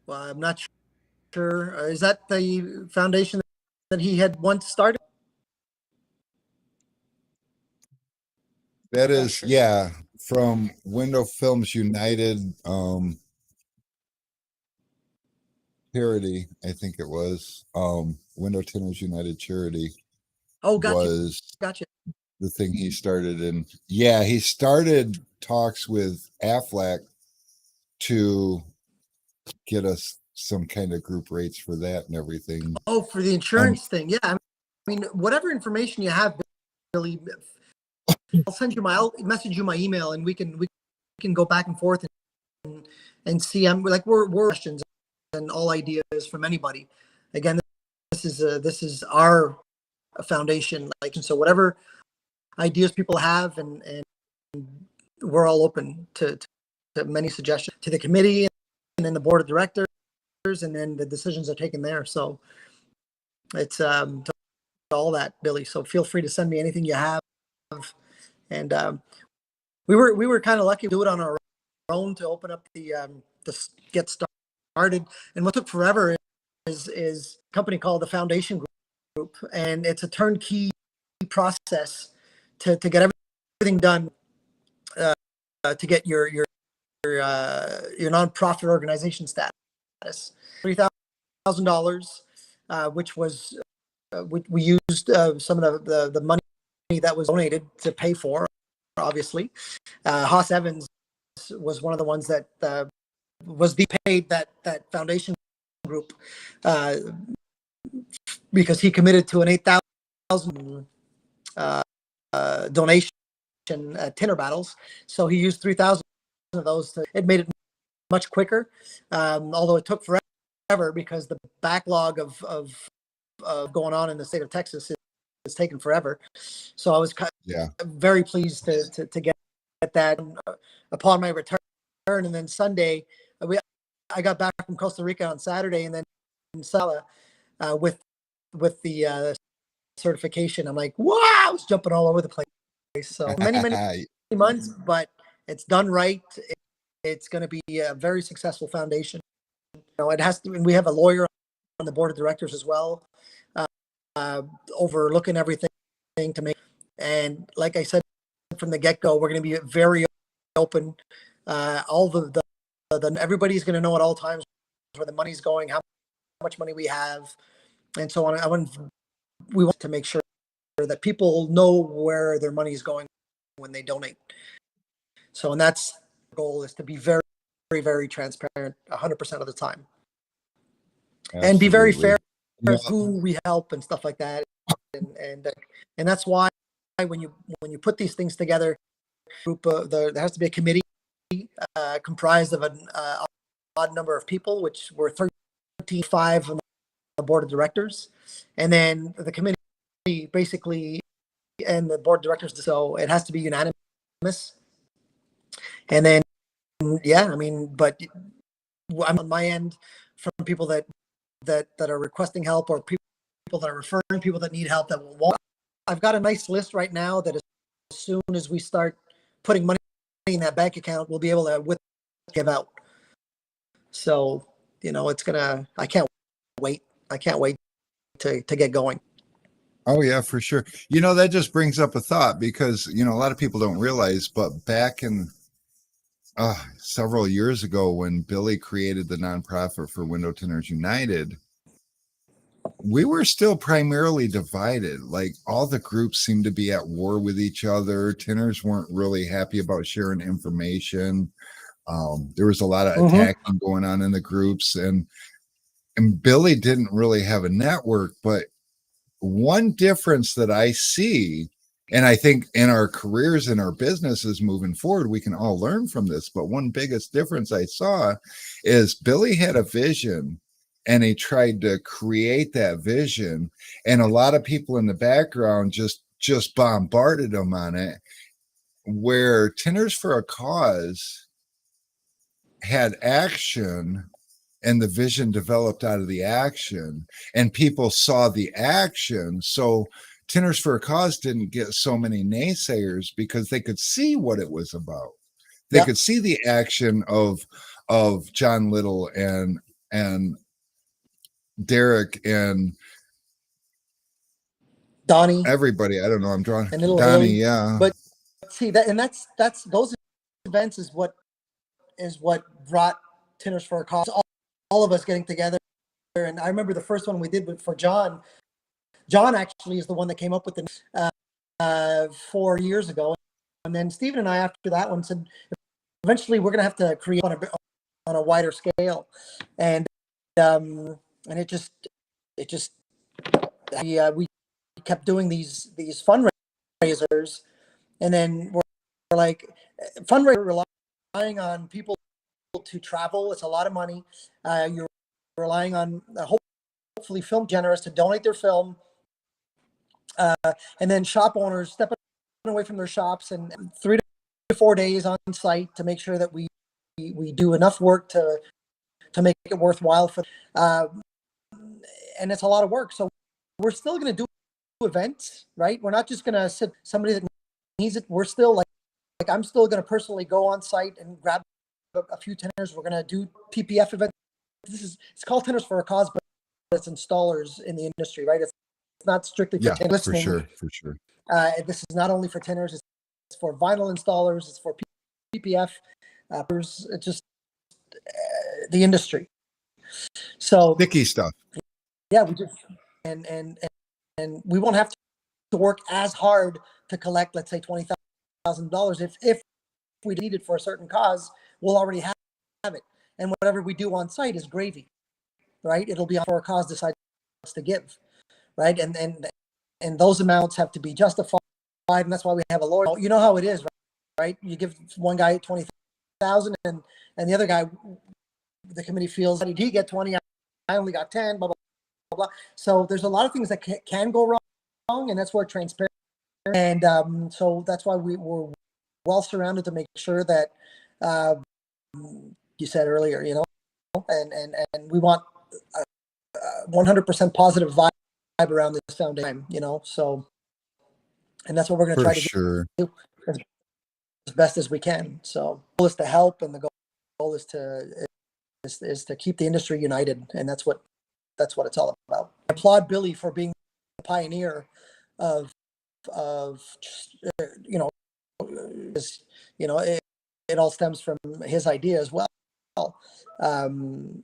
Well, I'm not sure. Is that the foundation that he had once started? That is, yeah, from Window Films United charity, I think it was. Window Tenors United charity. Oh, gotcha. Was gotcha. The thing he started. And yeah, he started talks with AFLAC to get us some kind of group rates for that and everything. Oh, for the insurance thing. Yeah. I mean, whatever information you have, Billy, I'll message you my email, and we can go back and forth and see. We're questions and all ideas from anybody. Again, this is our foundation. And so whatever ideas people have, and we're all open to many suggestions to the committee and then the board of directors, and then the decisions are taken there. So it's all that, Billy. So feel free to send me anything you have. And we were kind of lucky to do it on our own, to open up the get started. And what took forever is a company called the Foundation Group, and it's a turnkey process to get everything done to get your nonprofit organization status. $3,000 which was we used some of the money that was donated to pay for, obviously. Haas Evans was one of the ones that was paid that foundation group because he committed to an 8,000 donation at Tenor battles. So he used 3,000 of those. It made it much quicker, although it took forever because the backlog of going on in the state of Texas is taken forever. So I was very pleased to get that upon my return. And then Sunday, I got back from Costa Rica on Saturday, and then in Sala with the certification. I'm like, wow, I was jumping all over the place. So many months, but it's done right. It's going to be a very successful foundation. It has to, and we have a lawyer on the board of directors as well, overlooking everything to make. And like I said from the get-go, we're going to be very open. All the everybody's going to know at all times where the money's going, how much money we have, and so on. We want to make sure that people know where their money is going when they donate. So, and that's the goal, is to be very, very, very transparent 100% of the time. Absolutely. And be very fair with who we help and stuff like that. And that's why when you put these things together, there has to be a committee comprised of an odd number of people, which were 35 on the board of directors, and then the committee basically and the board of directors. So it has to be unanimous. And then, but I'm on my end from people that are requesting help, or people that are referring people that need help that won't. I've got a nice list right now that as soon as we start putting money in that bank account, we'll be able to give out. So, I can't wait. I can't wait to get going. Oh yeah, for sure. That just brings up a thought, because, a lot of people don't realize, but back in several years ago, when Billy created the nonprofit for Window Tenors United, we were still primarily divided. Like, all the groups seemed to be at war with each other. Tenors weren't really happy about sharing information. There was a lot of attacking going on in the groups, and Billy didn't really have a network. But one difference that I see, and I think in our careers and our businesses moving forward, we can all learn from this. But one biggest difference I saw is Billy had a vision, and he tried to create that vision. And a lot of people in the background just bombarded him on it, where Tenors for a Cause had action, and the vision developed out of the action, and people saw the action. So Tenors for a Cause didn't get so many naysayers, because they could see what it was about. They could see the action of John Little and Derek and Donnie, everybody. I don't know. I'm drawing and little Donnie. Haley. Yeah. But see that, and that's those events is what brought Tenors for a Cause. All of us getting together. And I remember the first one we did for John. John actually is the one that came up with the 4 years ago. And then Stephen and I, after that one, said, eventually we're going to have to create on a wider scale. And it just we kept doing these fundraisers, and then we're like, fundraiser relying on people to travel. It's a lot of money. You're relying on hopefully film generous to donate their film, and then shop owners stepping away from their shops and 3 to 4 days on site to make sure that we do enough work to make it worthwhile for. And it's a lot of work. So we're still going to do events, right? We're not just going to sit somebody that needs it. We're still like I'm still going to personally go on site and grab a few tenors. We're going to do PPF events. It's called Tenors for a Cause, but it's installers in the industry, right? It's not strictly for tenors. For sure. This is not only for tenors. It's for vinyl installers. It's for PPF. It's just the industry. So sticky stuff. yeah, we just and we won't have to work as hard to collect, let's say, $20,000 if we need it for a certain cause. We'll already have it, and whatever we do on site is gravy, right? It'll be for a cause decides to give, right? And those amounts have to be justified, and that's why we have a lawyer. You know how it is, right? You give one guy 20,000, and the other guy, the committee feels, did he get 20? I only got 10. Blah blah blah blah. So there's a lot of things that can go wrong, and that's where transparency. And so that's why we're well surrounded to make sure that you said earlier, and we want 100% positive vibe around this foundation, so, and that's what we're going to try to do as best as we can. So the goal is to help, and the goal is to keep the industry united, and that's what it's all about. I applaud Billy for being the pioneer of it all stems from his idea as well. I'm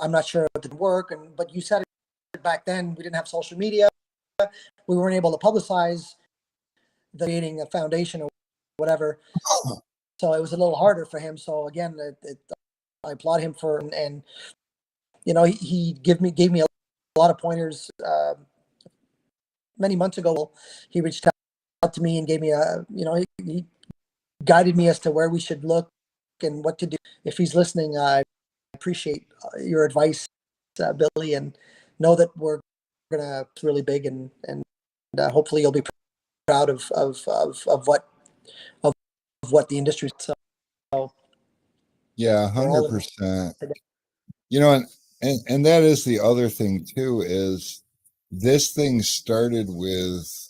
not sure it did work, but you said it back then. We didn't have social media. We weren't able to publicize creating a foundation or whatever. So it was a little harder for him. So again, I applaud him for, and he gave me a lot of pointers. Many months ago, he reached out to me and gave me he guided me as to where we should look and what to do. If he's listening, I appreciate your advice, Billy, and know that we're gonna really big, and hopefully you'll be proud of what the industry. So yeah, 100%. And that is the other thing too, is this thing started with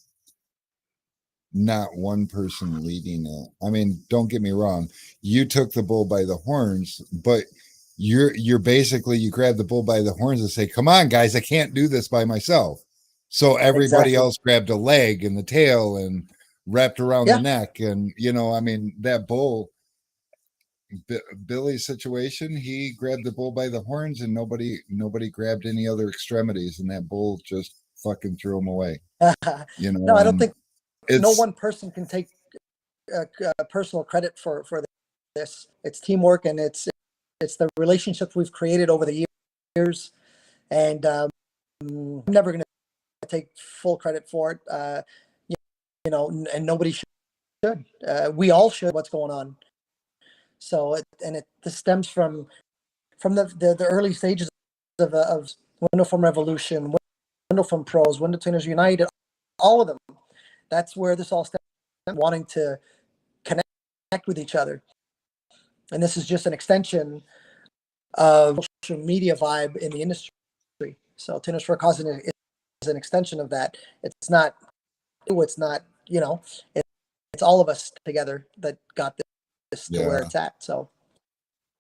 not one person leading it. I mean, don't get me wrong, you took the bull by the horns, but you're basically, you grab the bull by the horns and say, come on guys, I can't do this by myself. So everybody else grabbed a leg and the tail and wrapped around the neck. And I mean, that bull, Billy's situation, he grabbed the bull by the horns, and nobody grabbed any other extremities, and that bull just fucking threw him away. No, I don't think no one person can take personal credit for this. It's teamwork, and it's the relationships we've created over the years, and I'm never going to take full credit for it. And nobody should. We all should. What's going on? So this stems from the early stages of Window from Revolution, Window from Pros, Window Tenors United, all of them. That's where this all stems, wanting to connect with each other. And this is just an extension of social media vibe in the industry. So Tenors for a Cause is an extension of that. It's not, it's all of us together that got this to where it's at. So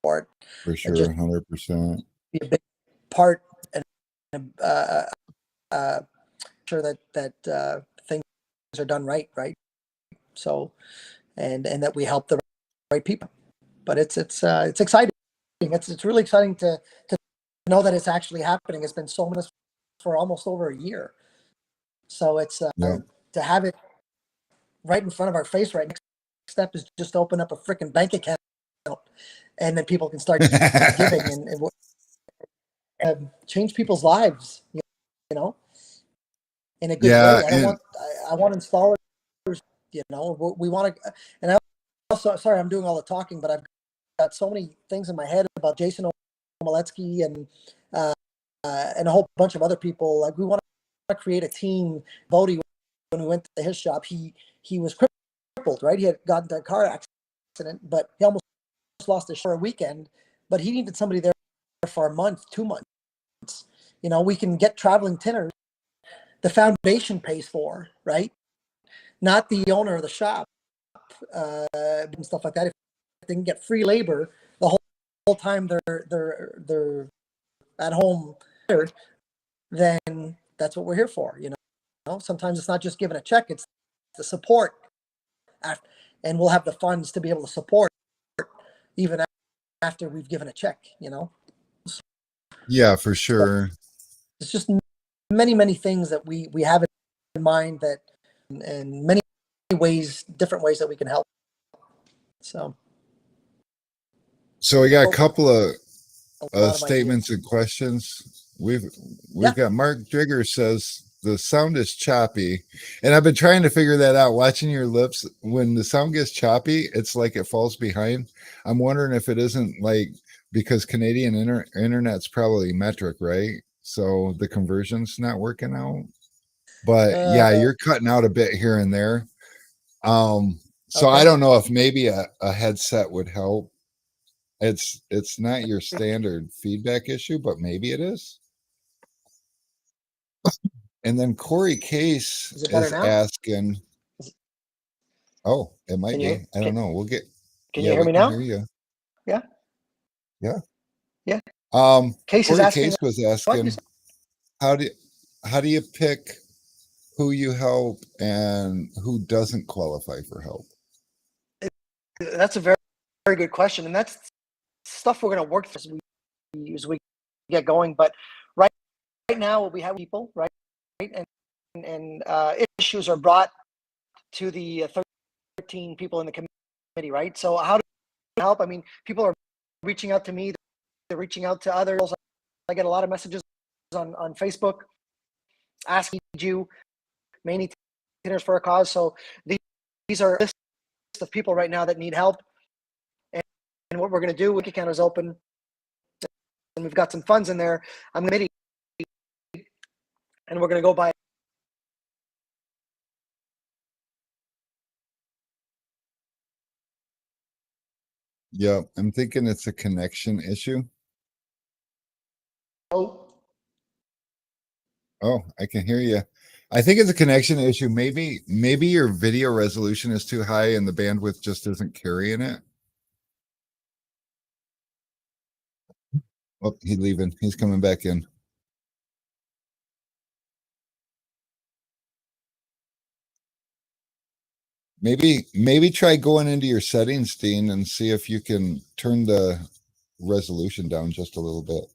for sure, 100%. Be a big part, and sure that things are done right. So, and that we help the right people. But it's exciting. It's really exciting to know that it's actually happening. It's been so much for almost over a year. So it's to have it right in front of our face. Right, next step is just open up a freaking bank account, and then people can start giving and change people's lives. In a good way. I want installers. We want to, and I also, sorry, I'm doing all the talking, but I've got so many things in my head about Jason Omaletsky and a whole bunch of other people. Like, we want to create a team. Bodie, when we went to his shop, he was crippled, right? He had gotten into a car accident, but he almost lost his for a weekend. But he needed somebody there for a month, 2 months. We can get traveling tenors. The foundation pays for, right? Not the owner of the shop, and stuff like that. If they can get free labor the whole time they're at home, then that's what we're here for. Sometimes it's not just giving a check; it's the support, and we'll have the funds to be able to support even after we've given a check. Yeah, for sure. So it's just many things that we have in mind, that and many ways, different ways that we can help. So we got a couple of a lot of statements ideas. and questions. We've Yeah. got Mark Drigger says the sound is choppy, and I've been trying to figure that out. Watching your lips, when the sound gets choppy, it's like it falls behind. I'm wondering if it isn't like because Canadian internet's probably metric, right? So the conversion's not working out. But yeah, you're cutting out a bit here and there. So I Okay. don't know if maybe a headset would help. It's not your standard feedback issue, but maybe it is. And then Corey Case Is it better is now? asking, oh, it might be. I don't know. We'll get, Can yeah, you hear we me can now? hear you. Yeah. Yeah. Yeah. Case is Corey asking Case was what you asking, said? how do you pick who you help and who doesn't qualify for help? That's a very, very good question. And that's stuff we're going to work through as we get going. But right now, we have people, right? And issues are brought to the 13 people in the committee, right? So how do we help? I mean, people are reaching out to me. They're reaching out to others. I get a lot of messages on Facebook asking you, mainly Tenors for a Cause. So these are a list of people right now that need help. And what we're going to do, Wiki account is open, and we've got some funds in there. I'm going to, and we're going to go by. Yeah, I'm thinking it's a connection issue. Oh, I can hear you. I think it's a connection issue. Maybe your video resolution is too high and the bandwidth just isn't carrying it. Oh, he's leaving. He's coming back in. Maybe try going into your settings, Dean, and see if you can turn the resolution down just a little bit.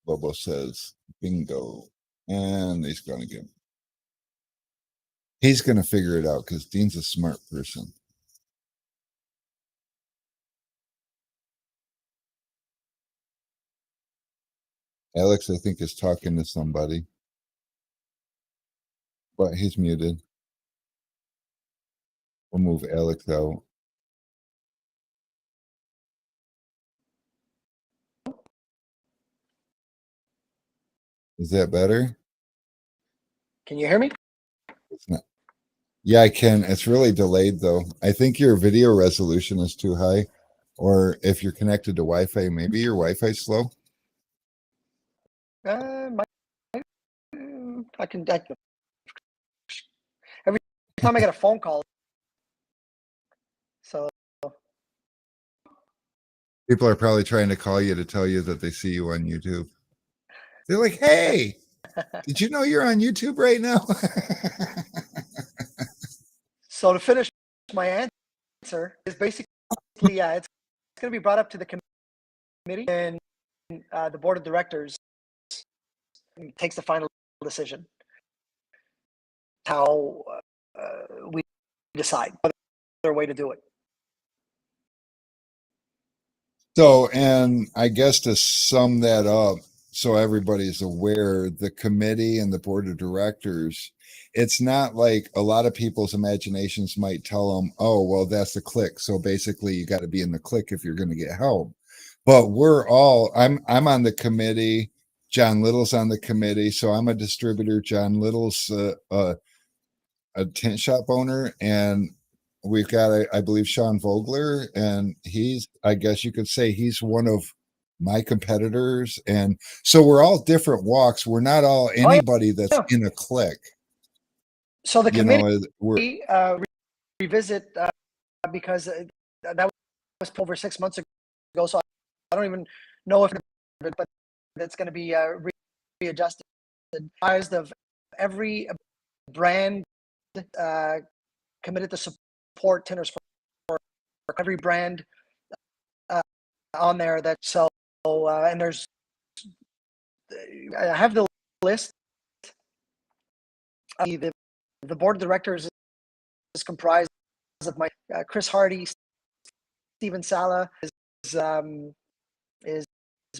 Bobo says, bingo. And he's gone again. He's gonna figure it out because Dean's a smart person. Alex, I think, is talking to somebody. But he's muted. We'll move Alex out. Is that better? can you hear me? It's not. Yeah, I can. It's really delayed though. I think your video resolution is too high. Or if you're connected to Wi-Fi, maybe your Wi-Fi's slow. I can. Every time I get a phone call, so People are probably trying to call you to tell you that they see you on YouTube. They're like, "Hey, did you know you're on YouTube right now?" so to finish my answer is basically, yeah, it's going to be brought up to the committee, and the board of directors takes the final decision. How we decide other way to do it. So, and I guess to sum that up, so everybody's aware, the committee and the board of directors, it's not like a lot of people's imaginations might tell them, oh, well, that's the clique. So basically you got to be in the clique if you're going to get help. But I'm on the committee. John Little's on the committee. So I'm a distributor. John Little's a tent shop owner, and we've got I believe Sean Vogler, and I guess you could say he's one of my competitors, and so we're all different walks. We're not all anybody that's in a clique. So the committee we're revisit because that was over 6 months ago, so I don't even know if but that's going to be readjusted. Of every brand committed to support Tenors for every brand on there. That so and there's I have the list. The board of directors is comprised of my Chris Hardy, Stephen Sala, is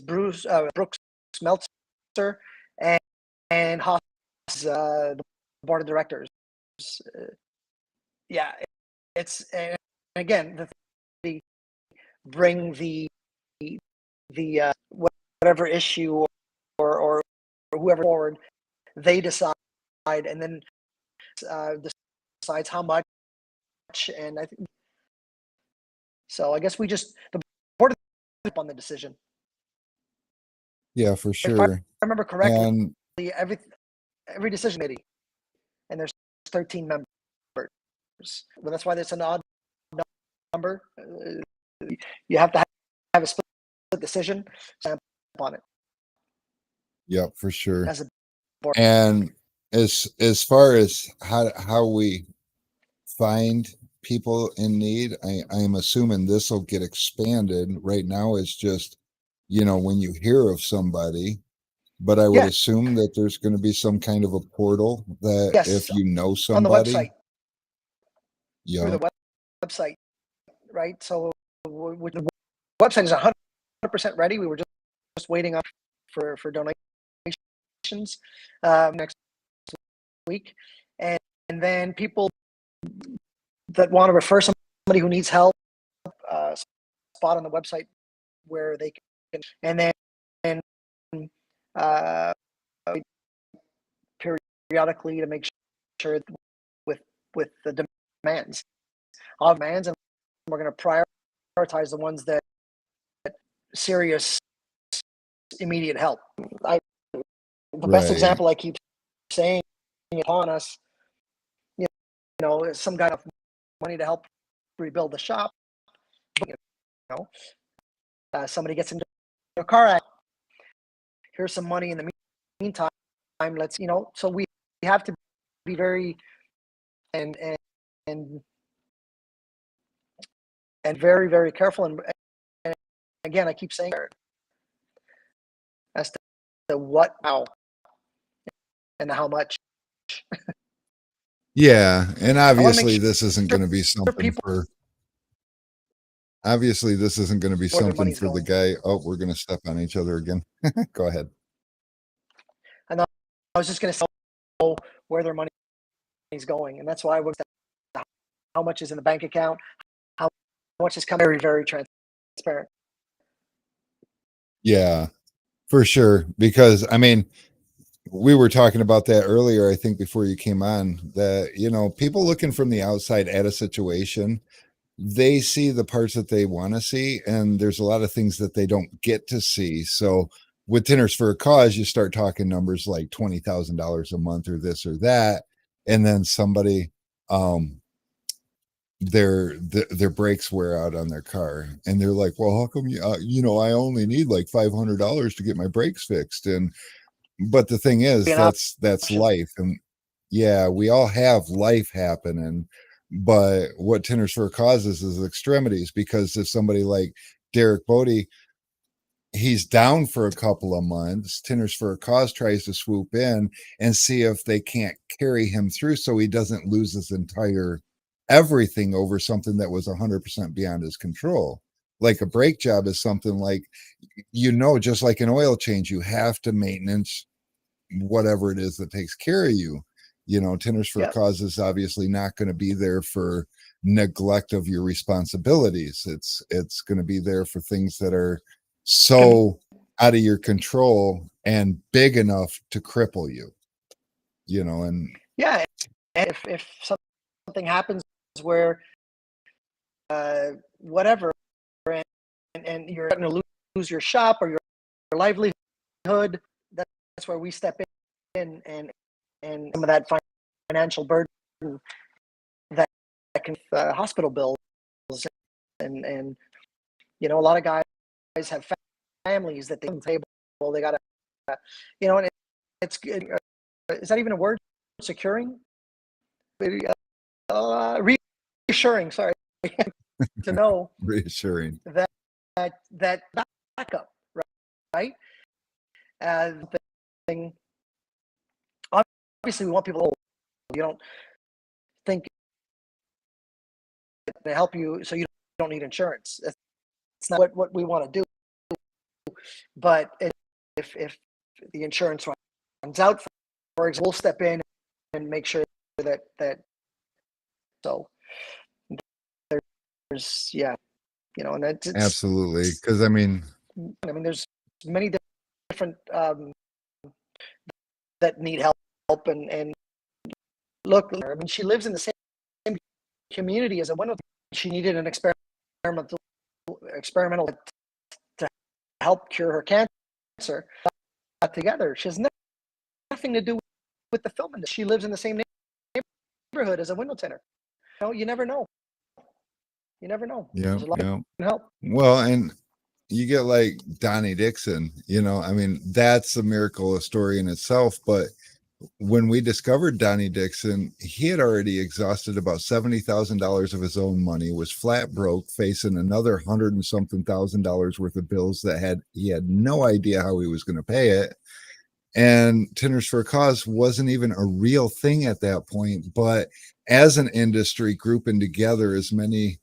Bruce Brooks Meltzer, and Haas, the board of directors. Yeah, it's and again the bring the whatever issue or whoever forward, they decide and then decides how much, and I think so. I guess we just the board on the decision. Yeah, for If I sure. remember correctly, And every decision committee, and there's 13 members. Well, that's why there's an odd number. You have to have a split decision on it. yep, for sure. As a board. And as far as how we find people in need, I am assuming this will get expanded. Right now it's just, when you hear of somebody, but I would assume that there's going to be some kind of a portal that if you know somebody on the website. Yeah. Through the website, right? So the website is 100% ready. We were just waiting up for donations next week, and then people that want to refer somebody who needs help, spot on the website where they can, and then periodically to make sure with the demands, all demands, and we're going to prioritize the ones that serious immediate help. The best example I keep saying upon us, some guy of money to help rebuild the shop. Somebody gets into a car accident. Here's some money in the meantime. Let's so we have to be very and very, very careful. And again, I keep saying as to the what, how, and how much. Yeah, and obviously this isn't going to be something for. Obviously, this isn't going to be something for the guy. Oh, we're going to step on each other again. Go ahead. And I was just going to say where their money is going, and that's why I was how much is in the bank account, how much is coming. Very, very transparent. Yeah, for sure. Because we were talking about that earlier, I think before you came on, that, people looking from the outside at a situation, they see the parts that they want to see, and there's a lot of things that they don't get to see. So with Tenors for a Cause, you start talking numbers like $20,000 a month or this or that, and then somebody their brakes wear out on their car, and they're like, well, how come I only need like $500 to get my brakes fixed? But the thing is, that's life. And yeah, we all have life happening, but what Tenors for a Cause is extremities, because if somebody like Derek Bodie, he's down for a couple of months, Tenors for a Cause tries to swoop in and see if they can't carry him through so he doesn't lose his entire everything over something that was 100% beyond his control. Like a brake job is something like, just like an oil change, you have to maintenance whatever it is that takes care of you. Tenors for a Cause is obviously not going to be there for neglect of your responsibilities. It's going to be there for things that are so out of your control and big enough to cripple you. And if something happens where whatever, and you're going to lose your shop or your livelihood, that's where we step in and some of that financial burden that can hospital bills, and a lot of guys have families that they table. They got to and it's good. Is that even a word? Securing reassuring, sorry, to know Reassuring. that backup, right? Thing. Obviously, we want people. You don't think to help you, so you don't need insurance. It's not what we want to do. But if the insurance runs out, for example, we'll step in and make sure that so there's and it's Absolutely, because I mean, there's many different that need help and look. I mean, she lives in the same community as a window. She needed an experimental to help cure her cancer. Got together. She has nothing to do with the film industry. She lives in the same neighborhood as a window tinner. You never know. You never know. Yeah, help. Well, and you get like Donnie Dixon, I mean, that's a miracle, a story in itself. But when we discovered Donnie Dixon, he had already exhausted about $70,000 of his own money, was flat broke, facing another $100 and something thousand worth of bills that he had no idea how he was going to pay it. And Tenors for a Cause wasn't even a real thing at that point. But as an industry grouping together as many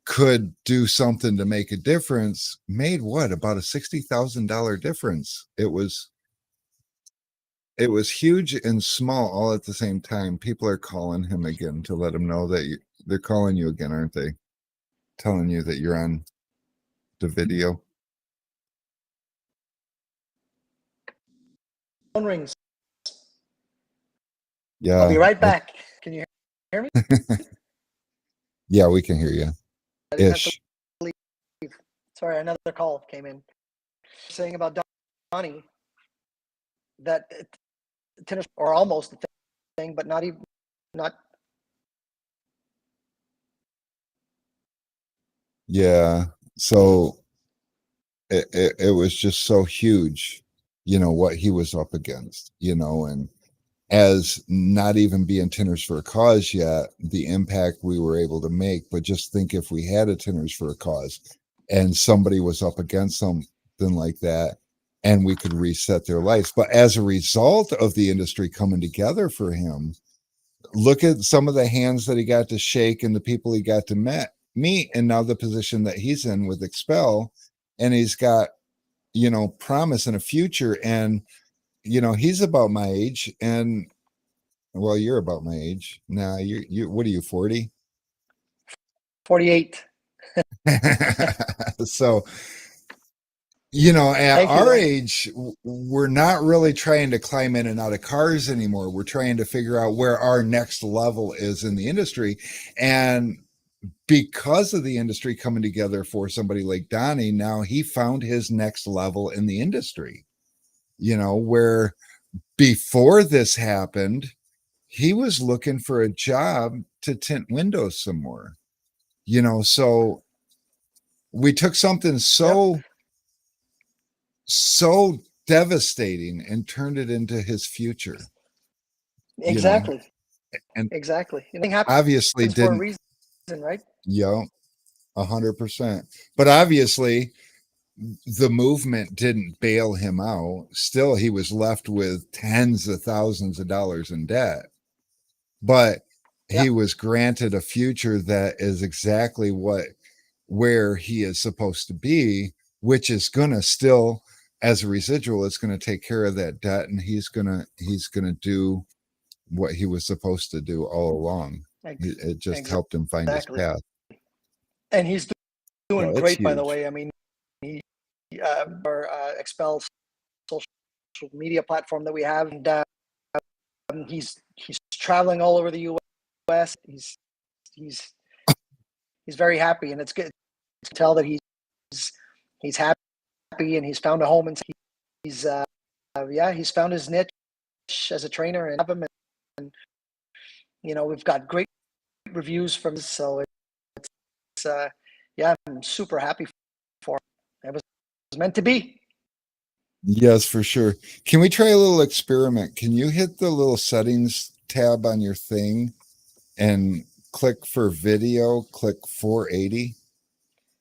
could do something to make a difference, made about a $60,000 difference. It was huge and small all at the same time. People are calling him again to let him know that they're calling you again, aren't they? Telling you that you're on the video. Phone rings. Yeah. I'll be right back. Can you hear me? Yeah, we can hear you. Ish. Sorry, another call came in saying about Donnie that tennis or almost a thing, but not. Yeah. So it was just so huge, what he was up against, and as not even being Tenors for a Cause yet, the impact we were able to make. But just think if we had a Tenors for a Cause and somebody was up against something like that and we could reset their lives. But as a result of the industry coming together for him, look at some of the hands that he got to shake and the people he got to meet, and now the position that he's in with Expel, and he's got, promise and a future. And he's about my age, and well, you're about my age now. You what are you, 40? 48. So, at our age, we're not really trying to climb in and out of cars anymore. We're trying to figure out where our next level is in the industry. And because of the industry coming together for somebody like Donnie, now he found his next level in the industry, where before this happened, he was looking for a job to tint windows some more, so we took something so devastating and turned it into his future. Exactly. And exactly. Obviously didn't for a reason, right? 100%. But obviously the movement didn't bail him out. Still, he was left with tens of thousands of dollars in debt. But he was granted a future that is exactly where he is supposed to be, which is gonna still, as a residual, it's gonna take care of that debt, and he's gonna do what he was supposed to do all along. It just helped him find his path. And he's doing great, by the way. I mean, he our Expel social media platform that we have, and he's traveling all over the U.S. He's very happy, and it's good to tell that he's happy and he's found a home, and he's found his niche as a trainer, and we've got great reviews from this, so it's I'm super happy for him. It was meant to be. Yes, for sure. Can we try a little experiment? Can you hit the little settings tab on your thing and click for video, click 480.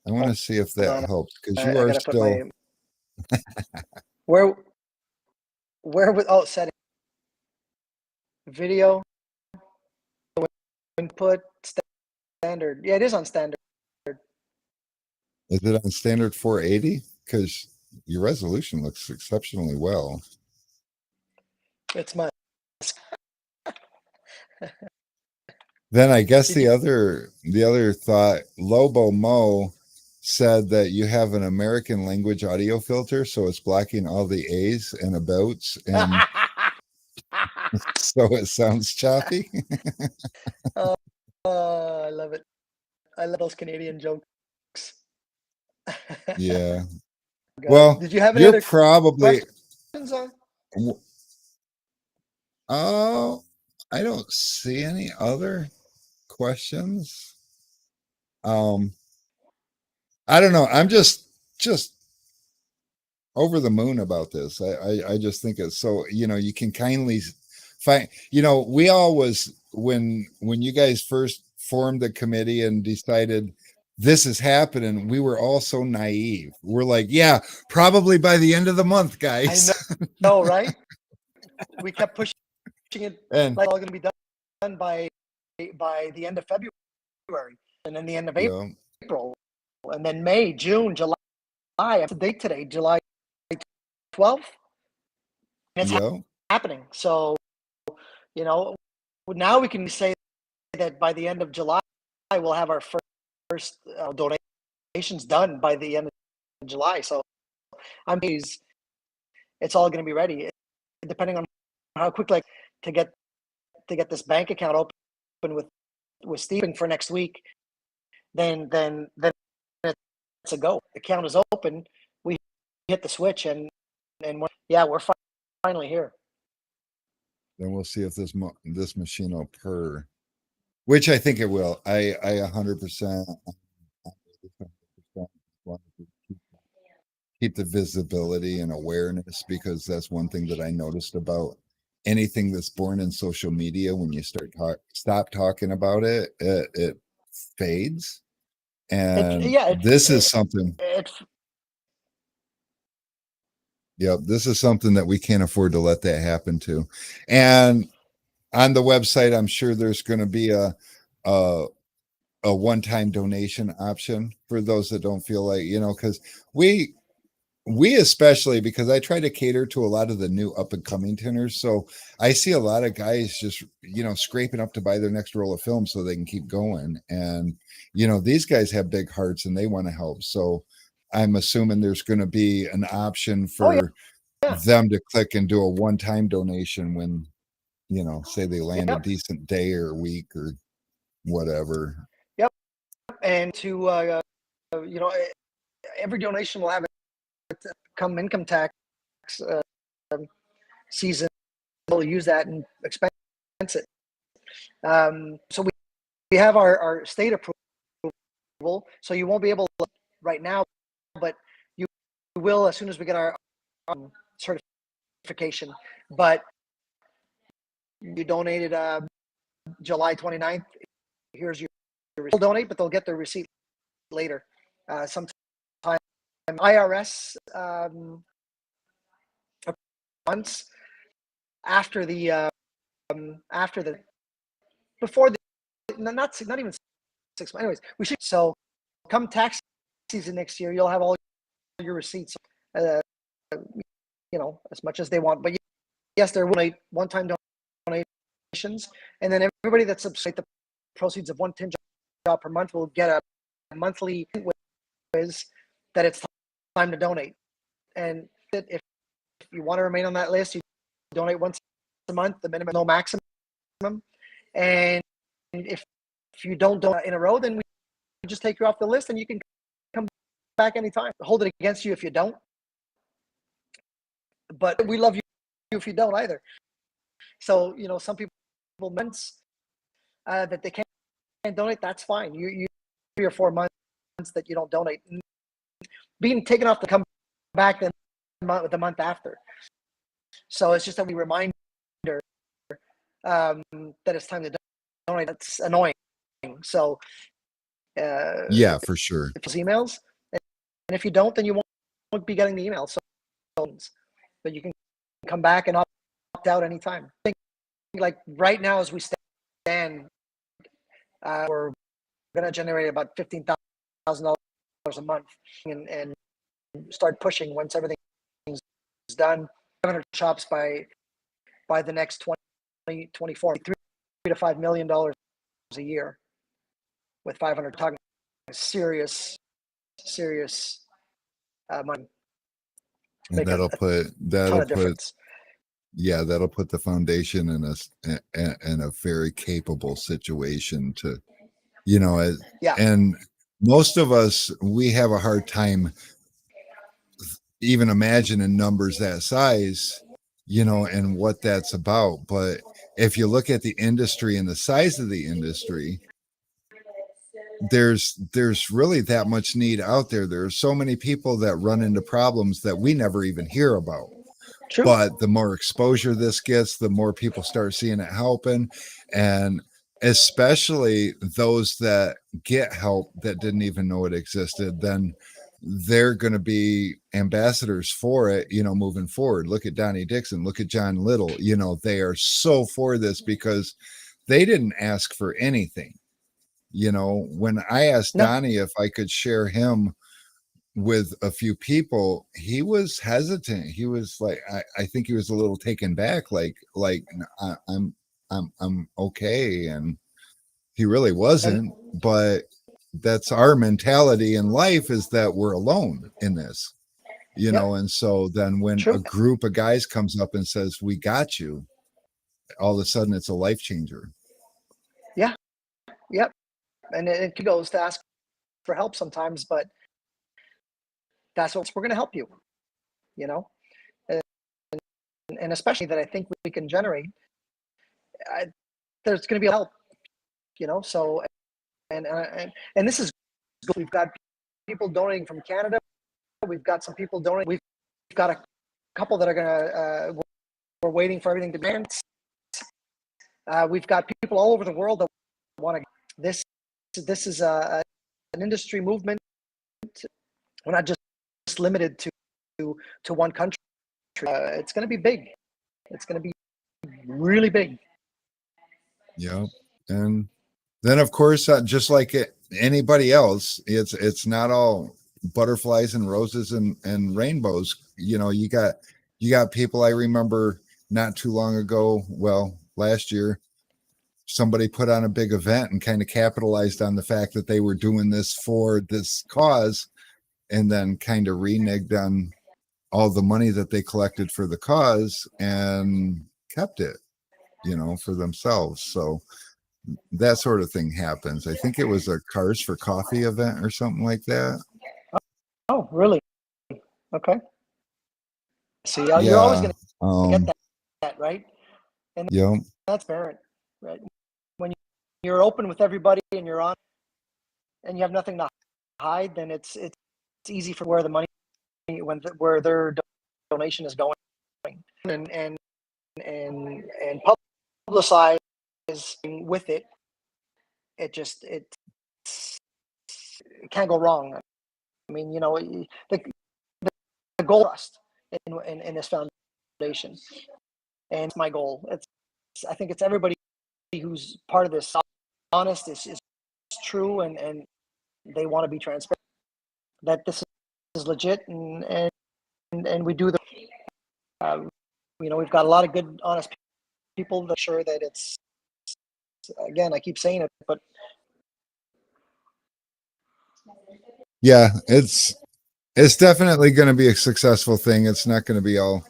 I want to see if that on. helps because I you are gotta put still. where with setting video input standard. Yeah, it is on standard. Is it on standard 480? Because your resolution looks exceptionally well. It's my. Then I guess Did the you- other thought, Lobo Mo said that you have an American language audio filter, so it's blocking all the A's and abouts, and so it sounds choppy. Oh, I love it. I love those Canadian jokes. Yeah. God. Well, Did you have any you're other probably. questions on? Oh, I don't see any other questions. I don't know. I'm just over the moon about this. I just think it's so, you can kindly find, we always, when you guys first formed the committee and decided this is happening, we were all so naive. We're like, yeah, probably by the end of the month, I guys. know, right? We kept pushing it And like all going to be done by the end of February, and then the end of April, and then May, June, July. What's the date today? July 12th. It's happening. So, now we can say that by the end of July, we'll have our first donations done by the end of July. So, it's all going to be ready, depending on how quickly to get this bank account open with Stephen for next week. Then it's a go. The account is open. We hit the switch, and we're finally here. Then we'll see if this machine will purr, which I think it will. I 100% keep the visibility and awareness, because that's one thing that I noticed about anything that's born in social media. When you stop talking about it, it fades. And this is something. Yep, this is something that we can't afford to let that happen to. And on the website, I'm sure there's going to be a one-time donation option for those that don't feel like, because we especially, because I try to cater to a lot of the new up and coming tenors. So I see a lot of guys just, scraping up to buy their next roll of film so they can keep going. And, these guys have big hearts and they want to help. So I'm assuming there's going to be an option for them to click and do a one-time donation when, say they land a decent day or week or whatever. Yep. And to, every donation will have come income tax season. We'll use that and expense it. So we have our state approval. So you won't be able to right now, but you will as soon as we get our certification. But you donated July 29th. Here's your receipt. They'll donate, but they'll get their receipt later. Sometime IRS months after the before the not even 6 months. Anyways, we should. So come tax season next year, you'll have all your receipts. As much as they want. But yes, there will be one-time donations, and then everybody that subscribes the proceeds of one tin job per month will get a monthly quiz that it's time to donate. And if you want to remain on that list, you donate once a month, the minimum, no maximum. And if you don't donate in a row, then we just take you off the list, and you can come back anytime. Hold it against you if you don't. But we love you if you don't either. So, some people months that they can't donate, that's fine. You 3 or 4 months that you don't donate. Being taken off to come back the month after. So it's just a reminder that it's time to donate. That's annoying. So Yeah, for sure. if it's emails, and if you don't, then you won't be getting the emails. So, but you can come back and opt out anytime. I think like right now as we stand, we're going to generate about $15,000 a month and start pushing once everything's done. 500 shops by the next 2024, $3 to $5 million a year with 500, talking serious money. And that'll put the foundation in a very capable situation to, and most of us, we have a hard time even imagining numbers that size, and what that's about. But if you look at the industry and the size of the industry, there's really that much need out there. There are so many people that run into problems that we never even hear about. True. But the more exposure this gets, the more people start seeing it helping. And especially those that get help that didn't even know it existed, then they're going to be ambassadors for it, moving forward. Look at Donnie Dixon, look at John Little, they are so for this because they didn't ask for anything. When I asked Donnie if I could share him with a few people, he was hesitant. He was like, I think he was a little taken back, like I'm okay. And he really wasn't, but that's our mentality in life, is that we're alone in this, and so then when a group of guys comes up and says, we got you, all of a sudden it's a life changer. Yeah. Yep. And it goes to ask for help sometimes, but that's what we're going to help you, and especially that I think we can generate. There's going to be help, so, and this is good. We've got people donating from Canada. We've got some people donating. We've got a couple that are going to, we're waiting for everything to grant. We've got people all over the world that want to, this is an industry movement. We're not just limited to one country. It's going to be big. It's going to be really big. Yeah. And then of course, just like anybody else, it's not all butterflies and roses and rainbows. You got people. I remember not too long ago, last year, somebody put on a big event and kind of capitalized on the fact that they were doing this for this cause, and then kind of reneged on all the money that they collected for the cause and kept it, for themselves. So that sort of thing happens. I think it was a Cars for Coffee event or something like that. Oh, really? Okay. So you're always going to get that, right? And that's parent, right? When you're open with everybody and you're on, and you have nothing to hide, then it's easy for where the money, where their donation is going, and publicize with it. It can't go wrong. I mean, the goal trust in this foundation, and it's my goal. I think it's everybody who's part of this honest, is true, and they want to be transparent, that this is legit, and we do the we've got a lot of good, honest people that are sure that it's, again, I keep saying it, but yeah, it's definitely going to be a successful thing. It's not going to be all,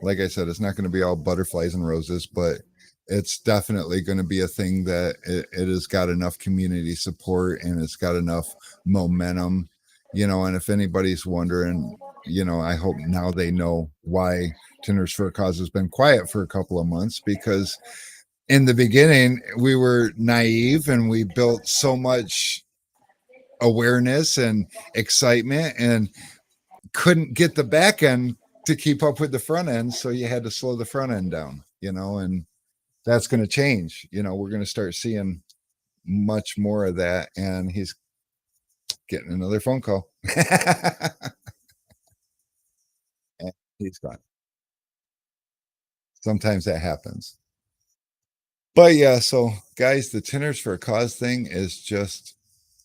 like I said, it's not going to be all butterflies and roses, but it's definitely going to be a thing that it has got enough community support and it's got enough momentum, and if anybody's wondering, I hope now they know why Tenors for a Cause has been quiet for a couple of months, because in the beginning we were naive and we built so much awareness and excitement and couldn't get the back end to keep up with the front end. So you had to slow the front end down, and that's going to change. We're going to start seeing much more of that. And he's getting another phone call. And he's gone. Sometimes that happens. But yeah, so guys, the Tenors for a Cause thing is just,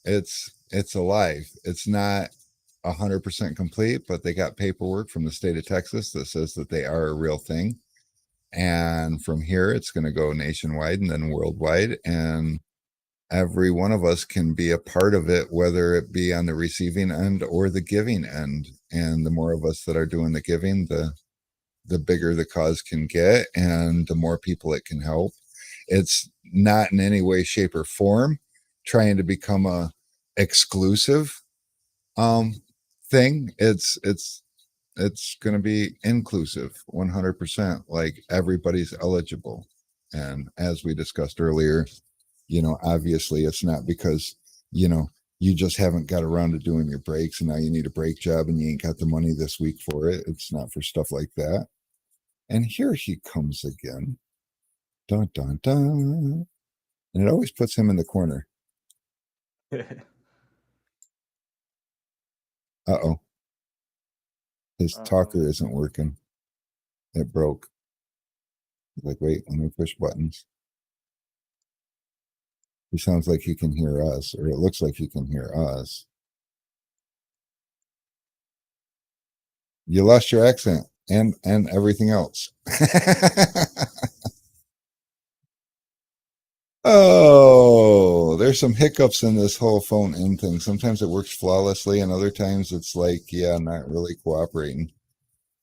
it's alive. It's not 100% complete, but they got paperwork from the state of Texas that says that they are a real thing. And from here, it's going to go nationwide and then worldwide. And every one of us can be a part of it, whether it be on the receiving end or the giving end. And the more of us that are doing the giving, the bigger the cause can get and the more people it can help. It's not in any way, shape, or form trying to become a exclusive thing. It's going to be inclusive 100%, like everybody's eligible. And as we discussed earlier, obviously it's not because you just haven't got around to doing your breaks and now you need a break job and you ain't got the money this week for it. It's not for stuff like that. And here he comes again. Dun dun dun. And it always puts him in the corner. Uh-oh. His talker isn't working. It broke. He's like, wait, let me push buttons. He sounds like he can hear us, or it looks like he can hear us. You lost your accent and everything else. Oh, there's some hiccups in this whole phone in thing. Sometimes it works flawlessly, and other times it's like, yeah, not really cooperating.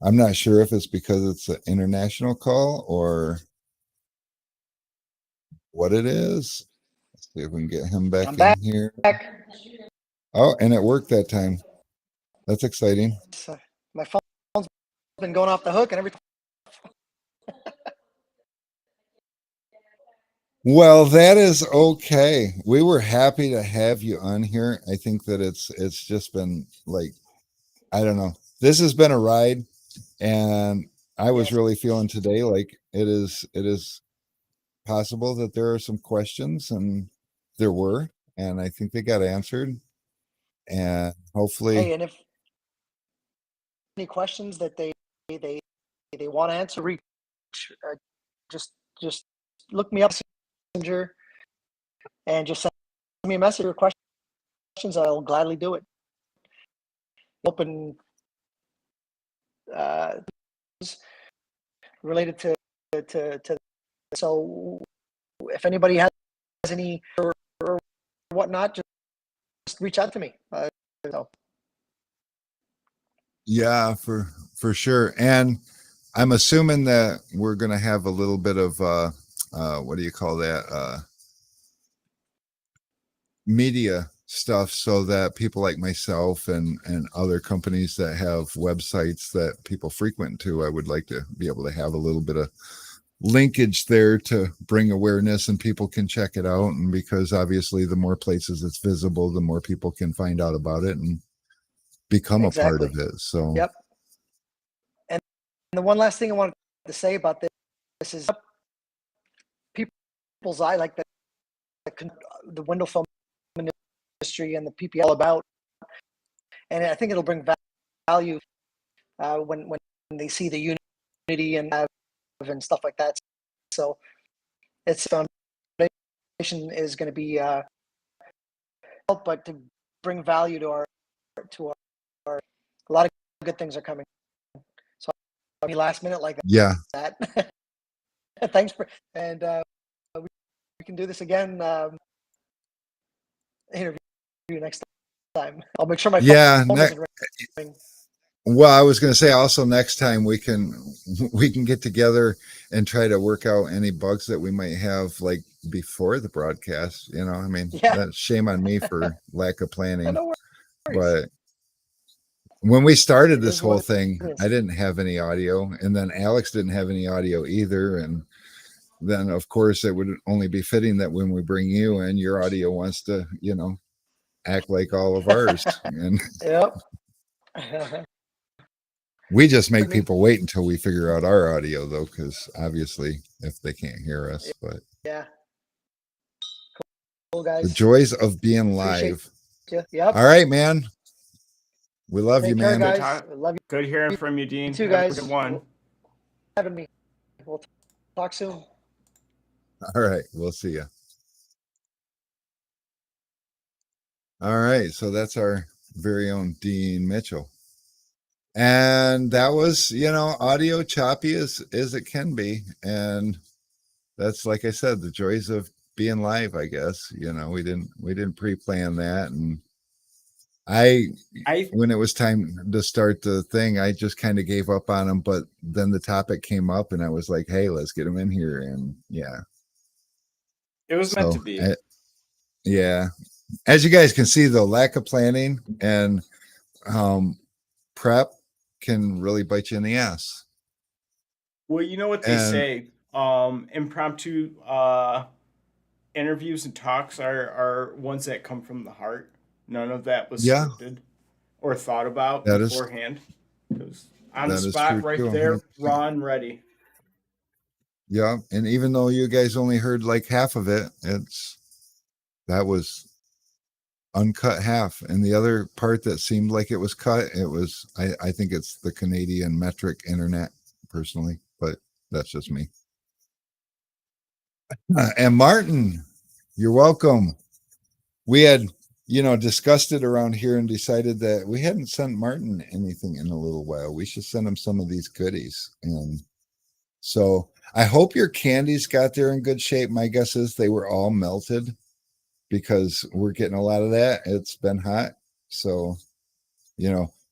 I'm not sure if it's because it's an international call or what it is. Let's see if we can get him back I'm in here. back. Oh, and it worked that time. That's exciting. My phone's been going off the hook and everything. Well, that is okay. We were happy to have you on here. I think that it's just been like, I don't know. This has been a ride, and I was really feeling today like it is possible that there are some questions, and there were, and I think they got answered, and hopefully. Hey, and if any questions that they want to answer, reach, just look me up, Messenger, and just send me a message or questions. I'll gladly do it. Open related to so if anybody has any or whatnot, just reach out to me. So. Yeah, for sure. And I'm assuming that we're going to have a little bit of what do you call that? Media stuff, so that people like myself and other companies that have websites that people frequent to, I would like to be able to have a little bit of linkage there to bring awareness and people can check it out. And because obviously the more places it's visible, the more people can find out about it and become a part of it. So yep. And the one last thing I wanted to say about this is people's eye, like the window film industry and the PPL about, and I think it'll bring value when they see the unity and stuff like that. So its foundation is going to be help, but to bring value to our a lot of good things are coming. So I'll be last minute like that. Thanks for, and we can do this again. Interview next time. I'll make sure my phone doesn't ring. Well, I was going to say also next time we can get together and try to work out any bugs that we might have like before the broadcast. I mean, that's shame on me for lack of planning. No but when we started this whole thing, I didn't have any audio, and then Alex didn't have any audio either. And then of course it would only be fitting that when we bring you in, your audio wants to, act like all of ours. And yep. We just make people wait until we figure out our audio, though, because obviously if they can't hear us, but yeah. guys. The joys of being Appreciate live. you. Yep. All right, man. We love Take you, care, man. guys. Love Good hearing from you, Dean. you too, Have guys. a good one. Having me. We'll talk soon. All right. We'll see you. All right. So that's our very own Dean Mitchell. And that was, audio choppy as it can be. And that's, like I said, the joys of being live, I guess. We didn't pre-plan that. And when it was time to start the thing, I just kind of gave up on them. But then the topic came up and I was like, hey, let's get them in here. And yeah. It was meant to be. Yeah. As you guys can see, the lack of planning and prep can really bite you in the ass. Well, you know what they say. Impromptu interviews and talks are ones that come from the heart. None of that was scripted or thought about beforehand. It was on the spot right there, raw and ready. Yeah, and even though you guys only heard like half of it, that was uncut half, and the other part that seemed like it was cut, I think it's the Canadian metric internet, personally, but that's just me. And Martin, you're welcome. We had discussed it around here and decided that we hadn't sent Martin anything in a little while. We should send him some of these goodies. And so I hope your candies got there in good shape. My guess is they were all melted because we're getting a lot of that. It's been hot. So,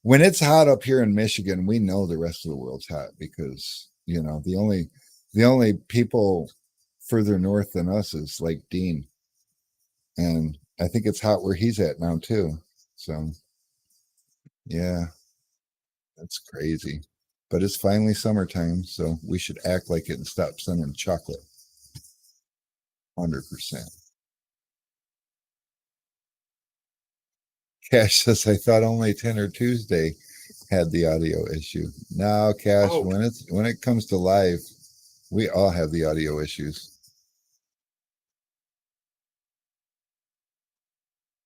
when it's hot up here in Michigan, we know the rest of the world's hot because, the only people further north than us is like Dean. And I think it's hot where he's at now too. So yeah, that's crazy. But it's finally summertime, so we should act like it and stop sending chocolate. 100%. Cash says, I thought only Tenor Tuesday had the audio issue. No, Cash, when it comes to live, we all have the audio issues.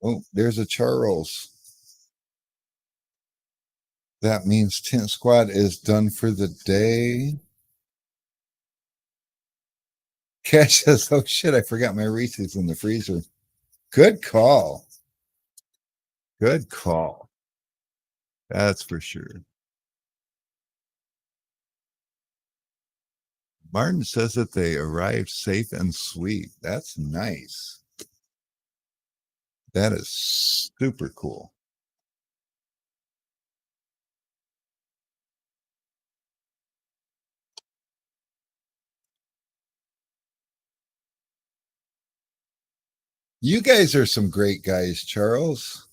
Oh, there's a Charles. That means Tint Squad is done for the day. Cash says, oh shit, I forgot my Reese's in the freezer. Good call. Good call. That's for sure. Martin says that they arrived safe and sweet. That's nice. That is super cool. You guys are some great guys, Charles.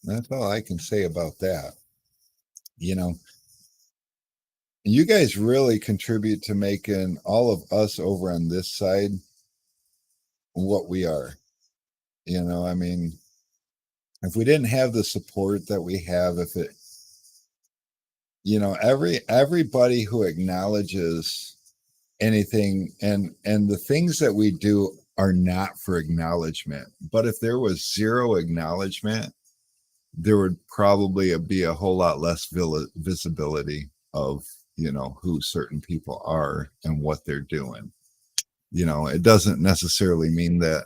That's all I can say about that. You guys really contribute to making all of us over on this side what we are. I mean, if we didn't have the support that we have, everybody who acknowledges anything and the things that we do are not for acknowledgement. But if there was zero acknowledgement, there would probably be a whole lot less visibility of who certain people are and what they're doing. It doesn't necessarily mean that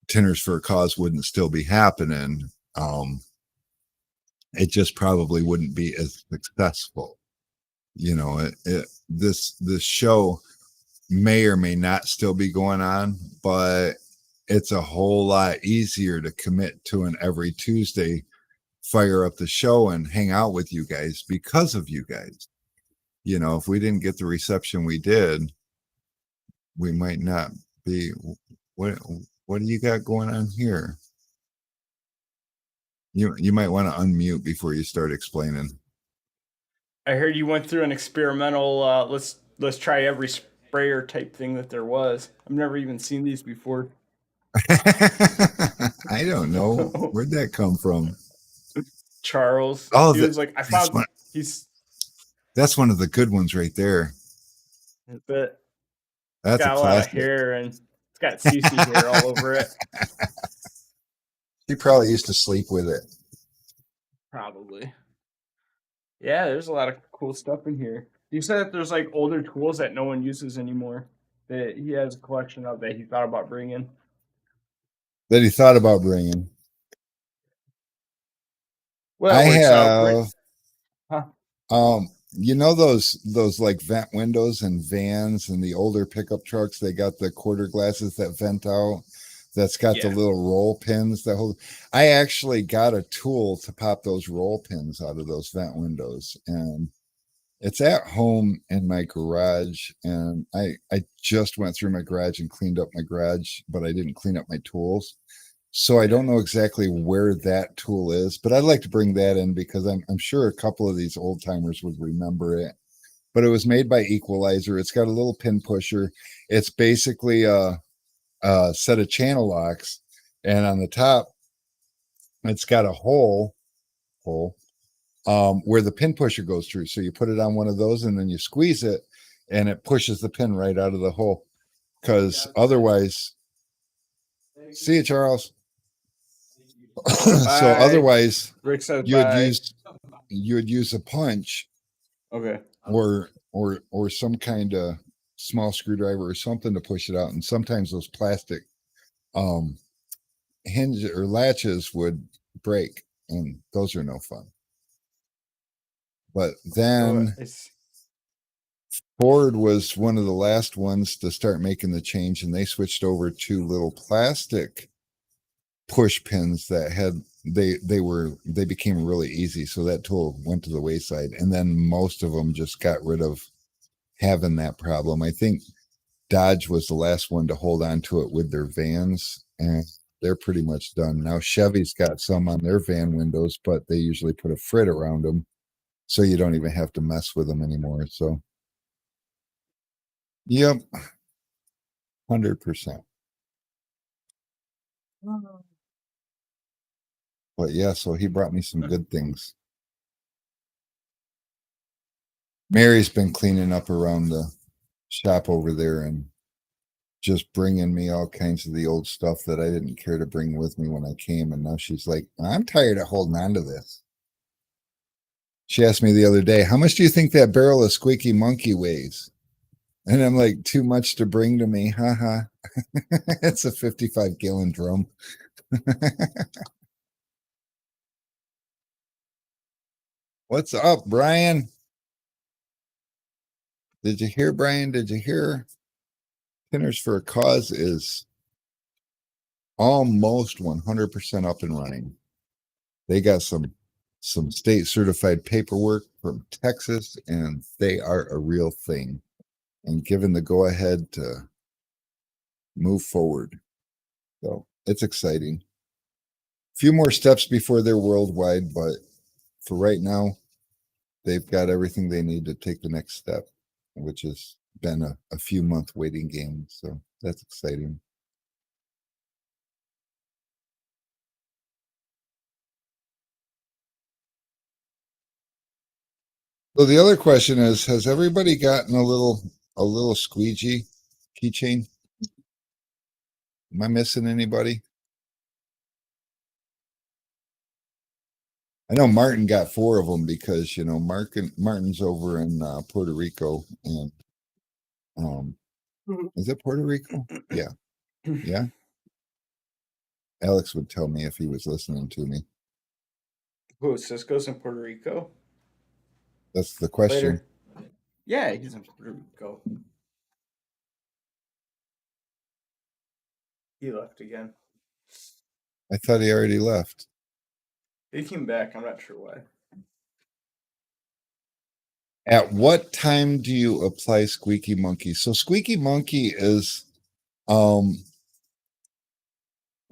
Tenors for a Cause wouldn't still be happening. It just probably wouldn't be as successful. This show may or may not still be going on, but it's a whole lot easier to commit to an every Tuesday, fire up the show and hang out with you guys because of you guys. If we didn't get the reception we did, we might not be. What do you got going on here? You might want to unmute before you start explaining. I heard you went through an experimental let's try every sprayer type thing that there was. I've never even seen these before. I don't know. Where'd that come from? Charles. Oh, he was like, I found that's one of the good ones right there. That's a got a lot of hair and it's got CC hair all over it. He probably used to sleep with it. Probably. Yeah, there's a lot of cool stuff in here. You said that there's like older tools that no one uses anymore that he has a collection of that he thought about bringing. That he thought about bringing. Well, I that works out have, great. Huh? you know those like vent windows and vans and the older pickup trucks. They got the quarter glasses that vent out. That's got the Yeah. little roll pins that hold. I actually got a tool to pop those roll pins out of those vent windows, and it's at home in my garage. And I just went through my garage and cleaned up my garage, but I didn't clean up my tools. So I don't know exactly where that tool is, but I'd like to bring that in because I'm sure a couple of these old timers would remember it. But it was made by Equalizer. It's got a little pin pusher. It's basically a set of channel locks, and on the top, it's got a hole where the pin pusher goes through. So you put it on one of those, and then you squeeze it, and it pushes the pin right out of the hole. Because otherwise, see you, Charles. So otherwise, Rick says you would bye. use a punch, Okay. or some kind of small screwdriver or something to push it out. And sometimes those plastic hinge or latches would break, and those are no fun. But then Ford was one of the last ones to start making the change, and they switched over to little plastic push pins that had they became really easy. So that tool went to the wayside, and then most of them just got rid of having that problem. I think Dodge was the last one to hold on to it with their vans, and they're pretty much done. Now Chevy's got some on their van windows, but they usually put a frit around them, so you don't even have to mess with them anymore. So, yep, 100%. But yeah, so he brought me some good things. Mary's been cleaning up around the shop over there and just bringing me all kinds of the old stuff that I didn't care to bring with me when I came. And now she's like, I'm tired of holding on to this. She asked me the other day, how much do you think that barrel of Squeaky Monkey weighs? And I'm like, too much to bring to me. Haha. It's a 55-gallon drum. What's up, Brian? Did you hear, Brian? Did you hear? Tenors for a Cause is almost 100% up and running. They got some state certified paperwork from Texas, and they are a real thing and given the go ahead to move forward. So it's exciting. A few more steps before they're worldwide, but for right now, they've got everything they need to take the next step, which has been a few month waiting game. So that's exciting. So the other question is, has everybody gotten a little squeegee keychain? Am I missing anybody? I know Martin got 4 of them because Martin's over in Puerto Rico, and is it Puerto Rico? Yeah, yeah. Alex would tell me if he was listening to me. Who, Cisco's in Puerto Rico? That's the question. Later. Yeah, he's in Puerto Rico. He left again. I thought he already left. He came back. I'm not sure why. At what time do you apply Squeaky Monkey? So Squeaky Monkey is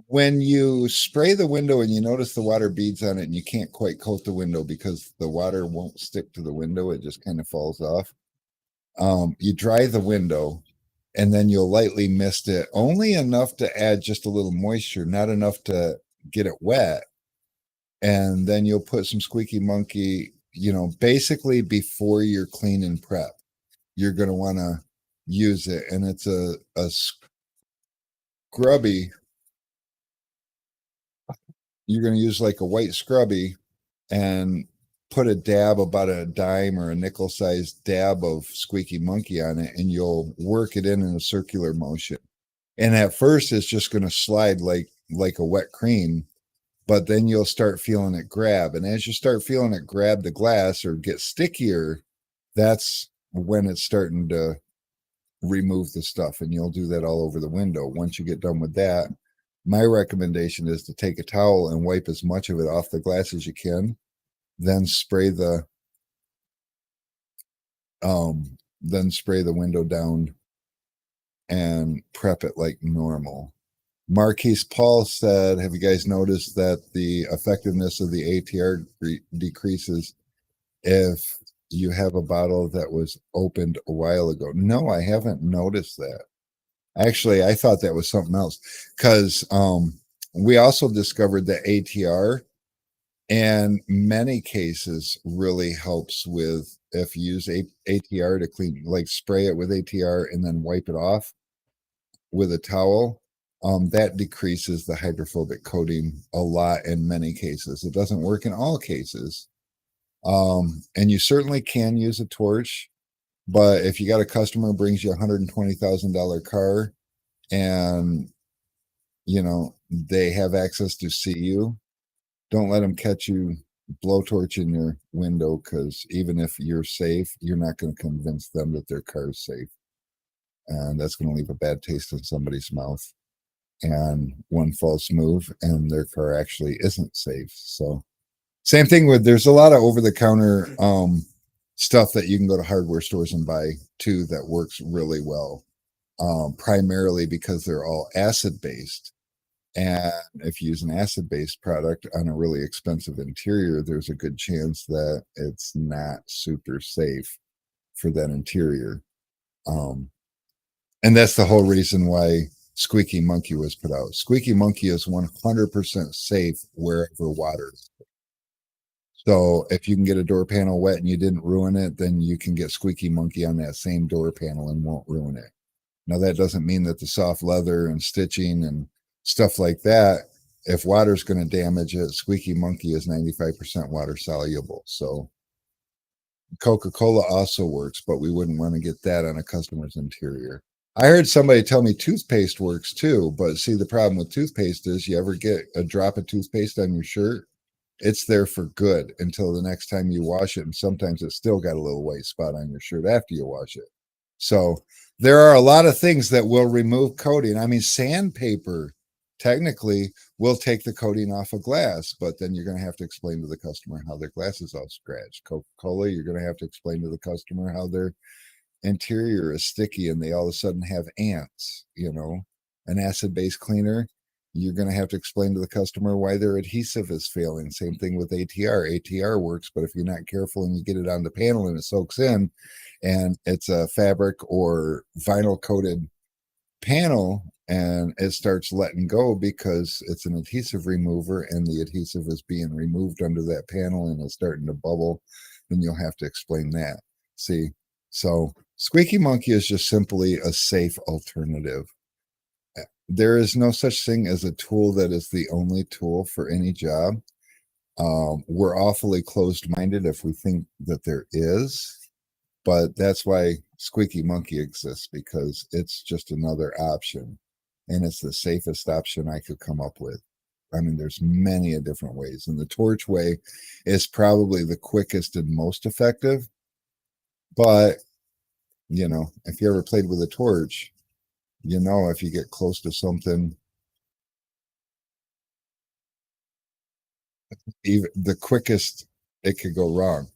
when you spray the window and you notice the water beads on it and you can't quite coat the window because the water won't stick to the window, it just kind of falls off. You dry the window and then you'll lightly mist it, only enough to add just a little moisture, not enough to get it wet. And then you'll put some Squeaky Monkey, basically before you're clean and prep, you're going to want to use it. And it's a scrubby, you're going to use like a white scrubby and put a dab, about a dime or a nickel sized dab of Squeaky Monkey on it, and you'll work it in a circular motion. And at first it's just going to slide like a wet cream, but then you'll start feeling it grab. And as you start feeling it grab the glass or get stickier, that's when it's starting to remove the stuff. And you'll do that all over the window. Once you get done with that, my recommendation is to take a towel and wipe as much of it off the glass as you can, then spray the window down and prep it like normal. Marquise Paul said, have you guys noticed that the effectiveness of the ATR decreases if you have a bottle that was opened a while ago? No, I haven't noticed that. Actually, I thought that was something else, because we also discovered that ATR in many cases really helps with, if you use ATR to clean, like spray it with ATR and then wipe it off with a towel, that decreases the hydrophobic coating a lot in many cases. It doesn't work in all cases. And you certainly can use a torch, but if you got a customer who brings you $120,000 car and they have access to see you, don't let them catch you blowtorch in your window, because even if you're safe, you're not going to convince them that their car is safe. And that's going to leave a bad taste in somebody's mouth. And one false move and their car actually isn't safe. So same thing with, there's a lot of over-the-counter stuff that you can go to hardware stores and buy too that works really well, primarily because they're all acid-based. And if you use an acid-based product on a really expensive interior, there's a good chance that it's not super safe for that interior. And that's the whole reason why Squeaky Monkey was put out. Squeaky Monkey is 100% safe wherever water is. So if you can get a door panel wet and you didn't ruin it, then you can get Squeaky Monkey on that same door panel and won't ruin it. Now, that doesn't mean that the soft leather and stitching and stuff like that, if water's going to damage it, Squeaky Monkey is 95% water soluble. So Coca-Cola also works, but we wouldn't want to get that on a customer's interior. I heard somebody tell me toothpaste works too, but see, the problem with toothpaste is, you ever get a drop of toothpaste on your shirt, it's there for good until the next time you wash it. And sometimes it's still got a little white spot on your shirt after you wash it. So there are a lot of things that will remove coating. I mean, sandpaper technically will take the coating off of glass, but then you're going to have to explain to the customer how their glass is all scratched. Coca-Cola, you're going to have to explain to the customer how their interior is sticky and they all of a sudden have ants. An acid-based cleaner, you're going to have to explain to the customer why their adhesive is failing. Same thing with ATR. ATR works, but if you're not careful and you get it on the panel and it soaks in, and it's a fabric or vinyl coated panel and it starts letting go because it's an adhesive remover and the adhesive is being removed under that panel and it's starting to bubble, then you'll have to explain that. See, so Squeaky Monkey is just simply a safe alternative. There is no such thing as a tool that is the only tool for any job. We're awfully closed-minded if we think that there is, but that's why Squeaky Monkey exists, because it's just another option, and it's the safest option I could come up with. I mean, there's many different ways, and the torch way is probably the quickest and most effective. But if you ever played with a torch, if you get close to something, even the quickest it could go wrong.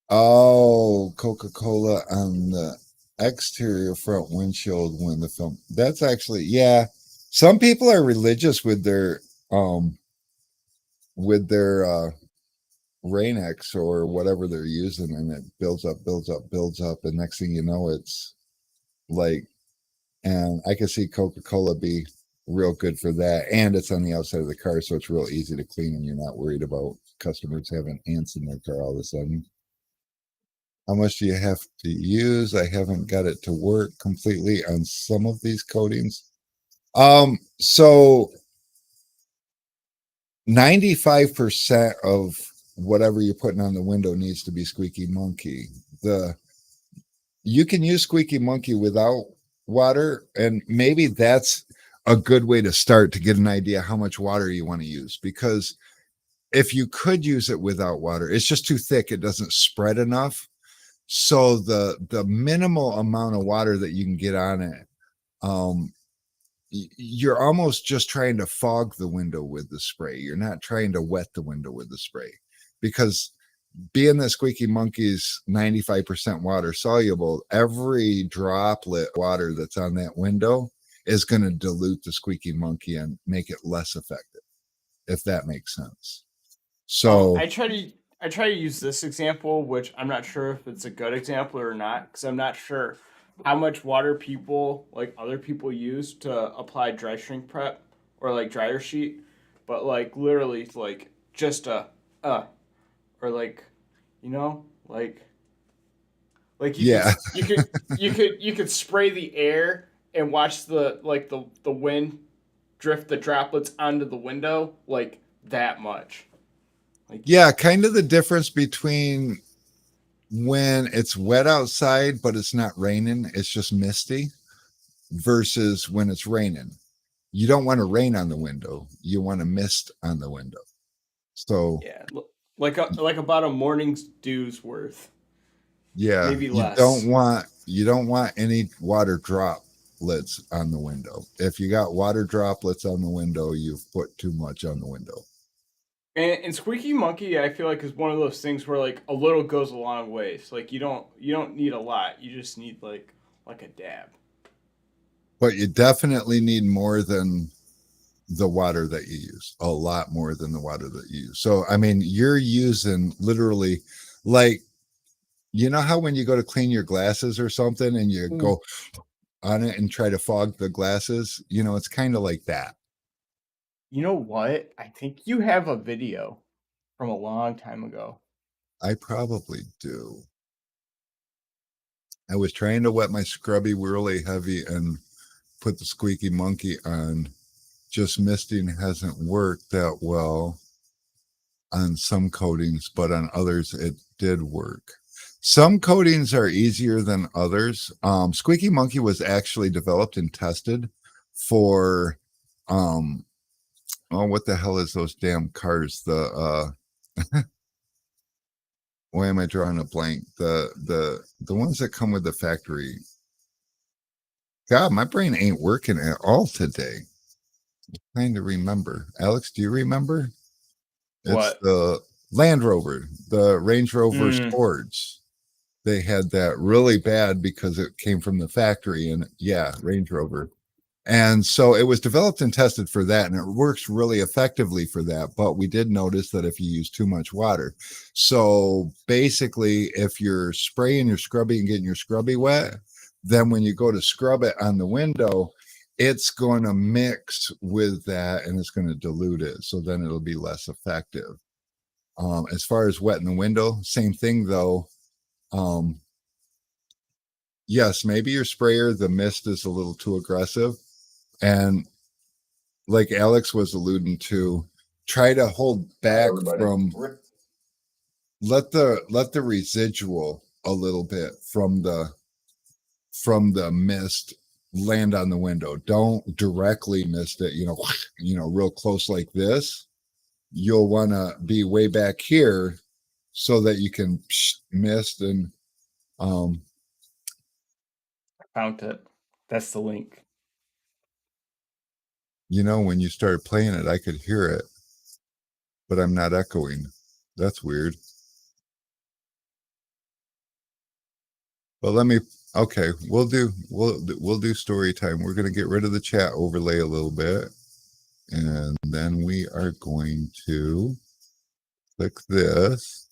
Oh, Coca-Cola on the exterior front windshield when the film. That's actually, yeah. Some people are religious with their um Rain-X or whatever they're using, and it builds up, and next thing you know, it's like, and I can see Coca-Cola be real good for that, and it's on the outside of the car, so it's real easy to clean, and you're not worried about customers having ants in their car all of a sudden. How much do you have to use? I haven't got it to work completely on some of these coatings. So 95% of whatever you're putting on the window needs to be Squeaky Monkey. You can use Squeaky Monkey without water, and maybe that's a good way to start to get an idea how much water you want to use, because if you could use it without water, it's just too thick, it doesn't spread enough. So the minimal amount of water that you can get on it, you're almost just trying to fog the window with the spray. You're not trying to wet the window with the spray, because being that Squeaky Monkey's 95% water soluble, every droplet of water that's on that window is going to dilute the Squeaky Monkey and make it less effective, if that makes sense. So I try to use this example, which I'm not sure if it's a good example or not, because I'm not sure how much water people, like other people, use to apply dry shrink prep or like dryer sheet, but like literally like just or like, you know, like yeah, you could spray the air and watch the wind drift the droplets onto the window like that much. Like, yeah, kind of the difference between when it's wet outside but it's not raining, it's just misty, versus when it's raining. You don't want to rain on the window, you want to mist on the window. So yeah, like about a morning's dew's worth, yeah, maybe you less. don't want any water droplets on the window. If you got water droplets on the window, you've put too much on the window. And Squeaky Monkey, I feel like, is one of those things where like a little goes a long ways. Like you don't need a lot. You just need like a dab. But you definitely need more than the water that you use, a lot more than the water that you use. So I mean, you're using literally, like, you know how when you go to clean your glasses or something and you go on it and try to fog the glasses, it's kind of like that. You know what? I think you have a video from a long time ago. I probably do. I was trying to wet my scrubby really heavy and put the Squeaky Monkey on. Just misting hasn't worked that well on some coatings, but on others it did work. Some coatings are easier than others. Squeaky Monkey was actually developed and tested for what the hell is those damn cars? Why am I drawing a blank? The ones that come with the factory. God, my brain ain't working at all today. I'm trying to remember. Alex, do you remember? It's What? the Land Rover, the Range Rover Mm. Sports. They had that really bad because it came from the factory, and yeah, Range Rover. And so it was developed and tested for that, and it works really effectively for that. But we did notice that if you use too much water, so basically, if you're spraying your scrubby and getting your scrubby wet, then when you go to scrub it on the window, it's going to mix with that and it's going to dilute it. So then it'll be less effective. As far as wetting the window, same thing though. Yes, maybe your sprayer, the mist is a little too aggressive. And like Alex was alluding to, try to hold back from let the residual a little bit from the mist land on the window. Don't directly mist it, real close like this. You'll want to be way back here so that you can mist and I found it. That's the link. when you started playing it, I could hear it, but I'm not echoing. That's weird. But okay, we'll do story time. We're going to get rid of the chat overlay a little bit, and then we are going to click this.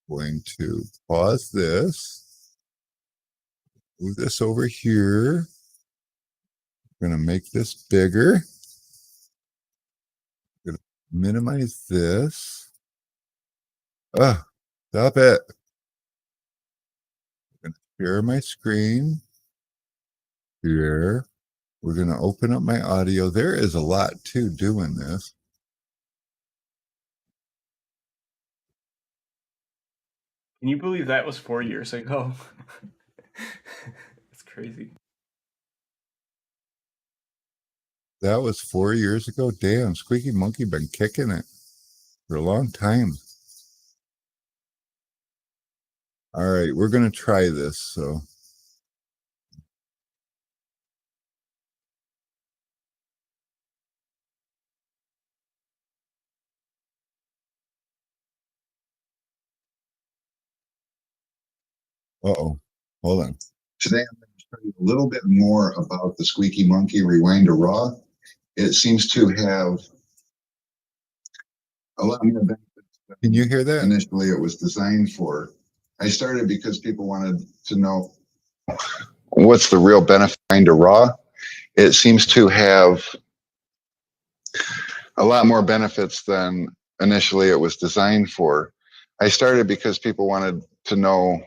Going to pause this, move this over here. We're going to make this bigger. Going to minimize this. Stop it. I'm going to share my screen. Here. We're going to open up my audio. There is a lot to doing this. Can you believe that was 4 years ago? It's crazy. That was 4 years ago. Damn, Squeaky Monkey been kicking it for a long time. All right, we're going to try this. So. Uh-oh. Hold on. Today I'm going to tell you a little bit more about the Squeaky Monkey Rewind to Raw. It seems to have a lot more benefits. Can you hear that? Initially, it was designed for. I started because people wanted to know what's the real benefit behind a Raw. It seems to have a lot more benefits than initially it was designed for. I started because people wanted to know,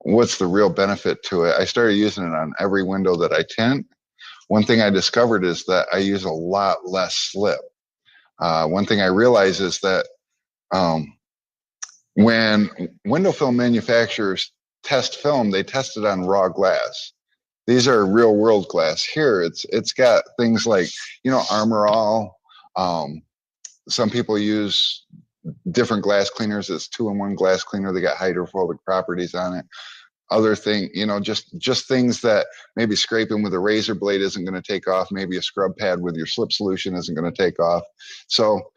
what's the real benefit to it. I started using it on every window that I tint. One thing I discovered is that I use a lot less slip. One thing I realized is that when window film manufacturers test film, they test it on raw glass. These are real world glass. Here, it's got things like, Armor All. Some people use different glass cleaners. It's 2-in-1 glass cleaner. They got hydrophobic properties on it. Other thing, just things that maybe scraping with a razor blade isn't going to take off. Maybe a scrub pad with your slip solution isn't going to take off. So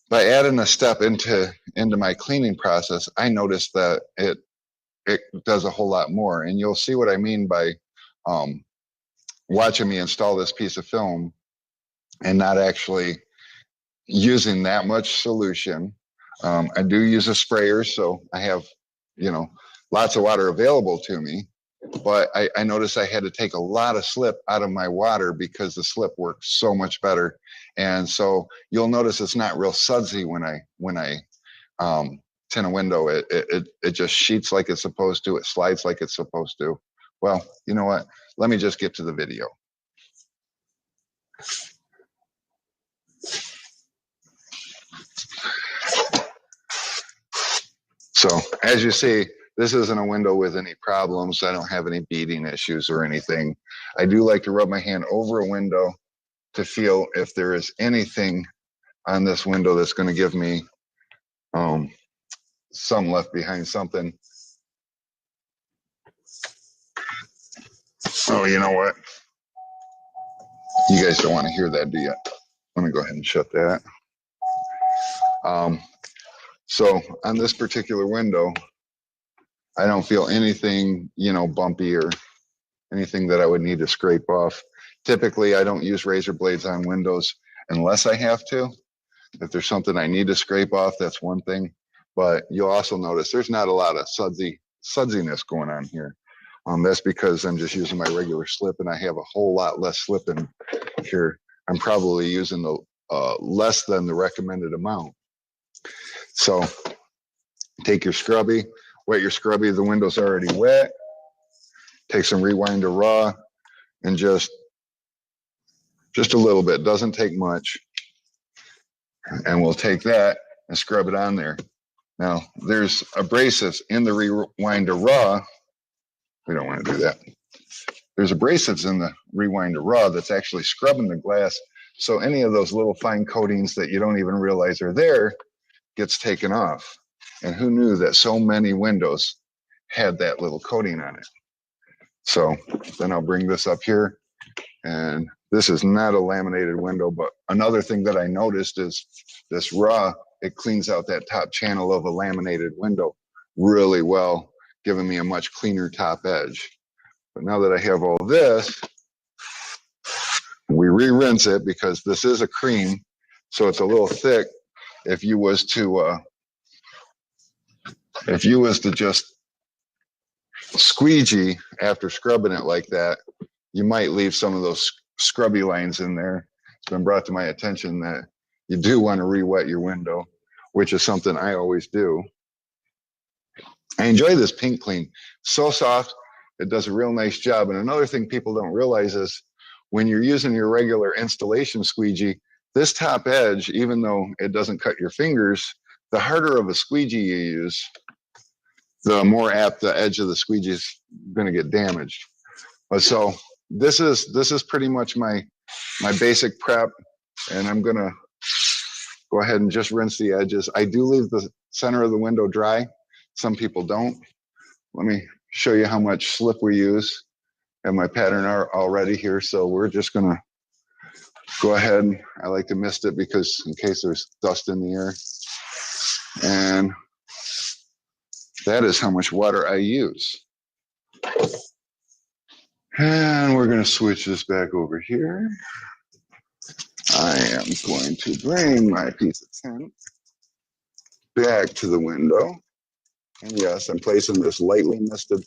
by adding a step into my cleaning process, I noticed that it does a whole lot more. And you'll see what I mean by watching me install this piece of film and not actually using that much solution. I do use a sprayer, so I have, lots of water available to me. But I noticed I had to take a lot of slip out of my water because the slip works so much better. And so you'll notice it's not real sudsy when I tint a window. It just sheets like it's supposed to. It slides like it's supposed to. Well, you know what? Let me just get to the video. So as you see, this isn't a window with any problems. I don't have any beading issues or anything. I do like to rub my hand over a window to feel if there is anything on this window that's going to give me some left behind, something. Oh, you know what? You guys don't want to hear that, do you? Let me go ahead and shut that. So on this particular window, I don't feel anything, bumpy or anything that I would need to scrape off. Typically, I don't use razor blades on windows unless I have to. If there's something I need to scrape off, that's one thing. But you'll also notice there's not a lot of sudsiness going on here. That's because I'm just using my regular slip and I have a whole lot less slip in here. I'm probably using the less than the recommended amount. So take your scrubby, wet your scrubby, the window's already wet. Take some Rewind to Raw and just a little bit, doesn't take much. And we'll take that and scrub it on there. Now, there's abrasives in the Rewind to Raw. We don't want to do that. There's abrasives in the Rewind to Raw that's actually scrubbing the glass. So any of those little fine coatings that you don't even realize are there gets taken off. And who knew that so many windows had that little coating on it? So then I'll bring this up here. And this is not a laminated window, but another thing that I noticed is this Raw, it cleans out that top channel of a laminated window really well, giving me a much cleaner top edge. But now that I have all this, we re-rinse it because this is a cream, so it's a little thick. If you was to just squeegee after scrubbing it like that, you might leave some of those scrubby lines in there. It's been brought to my attention that you do want to re-wet your window, which is something I always do. I enjoy this pink clean. So soft. It does a real nice job. And another thing people don't realize is when you're using your regular installation squeegee, this top edge, even though it doesn't cut your fingers, the harder of a squeegee you use, the more apt the edge of the squeegee is going to get damaged. So this is pretty much my basic prep, and I'm going to go ahead and just rinse the edges. I do leave the center of the window dry. Some people don't. Let me show you how much slip we use. I have my pattern already here, so we're just going to go ahead. I like to mist it because in case there's dust in the air. And that is how much water I use. And we're going to switch this back over here. I am going to bring my piece of tint back to the window. And yes, I'm placing this lightly misted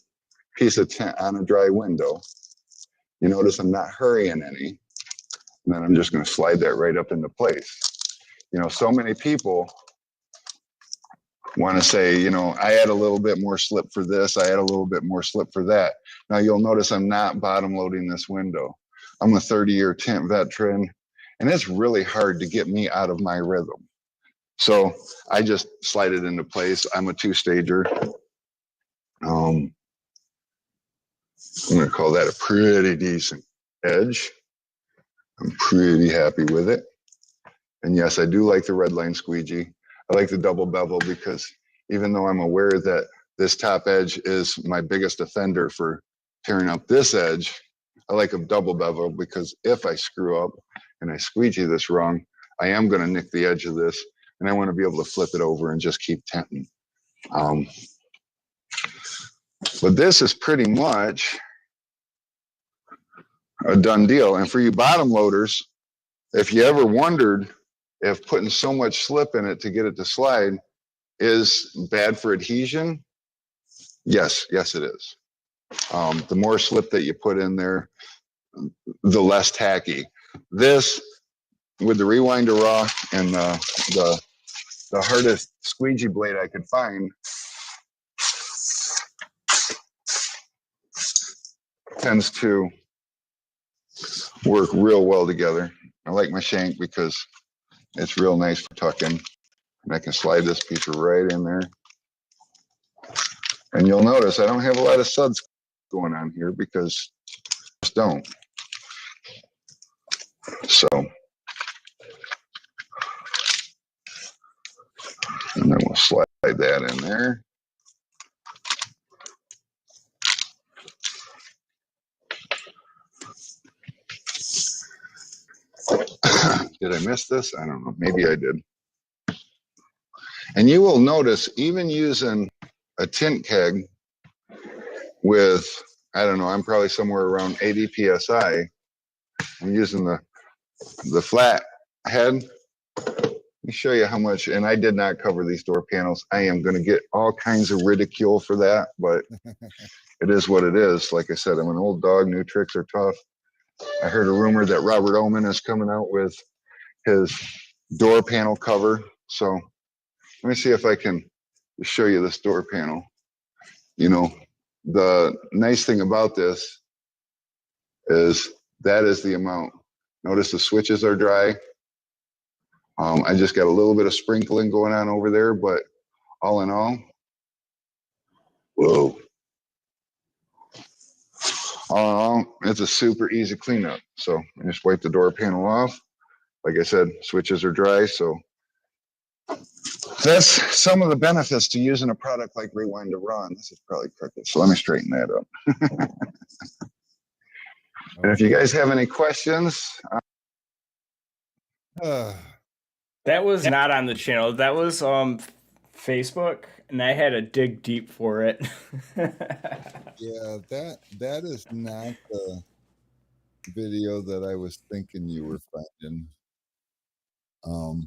piece of tint on a dry window. You notice I'm not hurrying any. And then I'm just going to slide that right up into place. You know, so many people want to say, you know, I add a little bit more slip for this, I add a little bit more slip for that. Now you'll notice I'm not bottom loading this window. I'm a 30-year tint veteran, and it's really hard to get me out of my rhythm. So I just slide it into place. I'm a two-stager. I'm going to call that a pretty decent edge. I'm pretty happy with it. And yes, I do like the red line squeegee. I like the double bevel because even though I'm aware that this top edge is my biggest offender for tearing up this edge, I like a double bevel because if I screw up and I squeegee this wrong, I am going to nick the edge of this, and I want to be able to flip it over and just keep tinting. But this is pretty much a done deal. And for you bottom loaders, if you ever wondered if putting so much slip in it to get it to slide is bad for adhesion, yes, it is. The more slip that you put in there, the less tacky. This, with the Rewind to Raw and the hardest squeegee blade I could find, tends to work real well together. I like my shank because it's real nice for tucking, and I can slide this piece right in there. And you'll notice I don't have a lot of suds going on here because I just don't. So, and then we'll slide that in there. Did I miss this? I don't know. Maybe I did. And you will notice, even using a tint keg with, I don't know, I'm probably somewhere around 80 PSI. I'm using the flat head. Let me show you how much, and I did not cover these door panels. I am going to get all kinds of ridicule for that, but it is what it is. Like I said, I'm an old dog. New tricks are tough. I heard a rumor that Robert Oman is coming out with his door panel cover. So let me see if I can show you this door panel. You know, the nice thing about this is that is the amount. Notice the switches are dry. I just got a little bit of sprinkling going on over there, but all in all, whoa. All in all, it's a super easy cleanup. So I just wipe the door panel off. Like I said, switches are dry, so that's some of the benefits to using a product like Rewind to Run. This is probably crooked, so let me straighten that up. And if you guys have any questions. That was not on the channel. That was Facebook, and I had to dig deep for it. Yeah, that is not the video that I was thinking you were finding.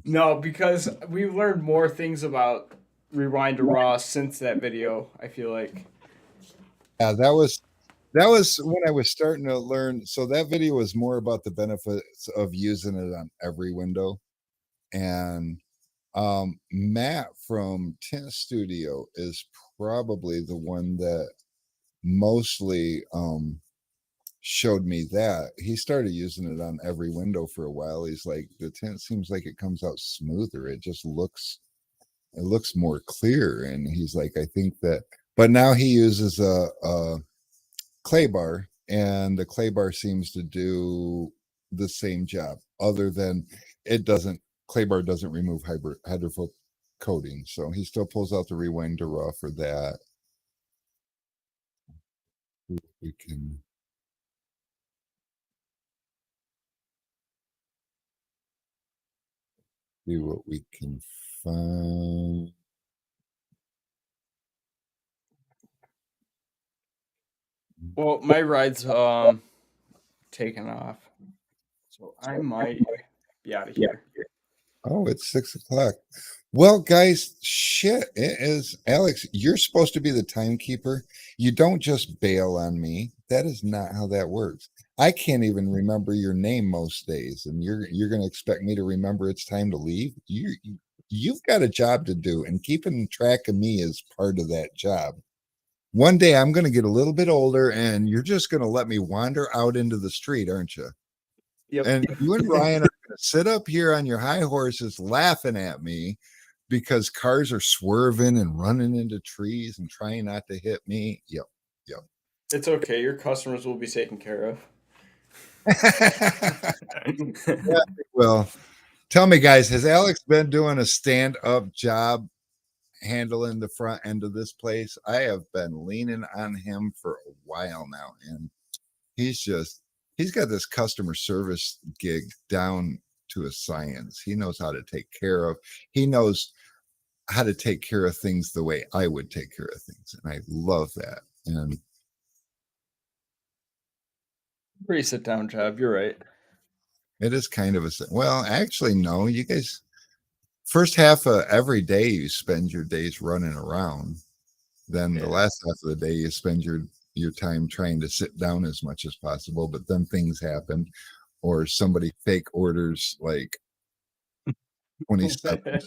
No, because we learned more things about Rewind to Raw since that video, I feel like. Yeah, that was when I was starting to learn. So that video was more about the benefits of using it on every window. And Matt from Tint Studio is probably the one that mostly showed me that. He started using it on every window for a while. He's like, the tint seems like it comes out smoother. It looks more clear. And he's like, I think that, but now he uses a clay bar, and the clay bar seems to do the same job, other than clay bar doesn't remove hydrophobic coating. So he still pulls out the rewind to raw for that. We can see what we can find. Well, my ride's taken off, so I might be out of here. Oh, it's 6:00. Well, guys, shit, it is. Alex, you're supposed to be the timekeeper. You don't just bail on me. That is not how that works. I can't even remember your name most days, and you're going to expect me to remember it's time to leave. You've got a job to do, and keeping track of me is part of that job. One day I'm going to get a little bit older, and you're just going to let me wander out into the street, aren't you? Yep. And you and Ryan are going to sit up here on your high horses laughing at me because cars are swerving and running into trees and trying not to hit me. Yep. It's okay. Your customers will be taken care of. Yeah, well, tell me, guys, has Alex been doing a stand-up job handling the front end of this place? I have been leaning on him for a while now, and he's got this customer service gig down to a science. He knows how to take care of. He knows how to take care of things the way I would take care of things, and I love that. And Pretty sit down job. You're right. it is kind of well, actually, no. You guys, first half of every day you spend your days running around. Then the last half of the day you spend your time trying to sit down as much as possible. But then things happen, or somebody fake orders like 27.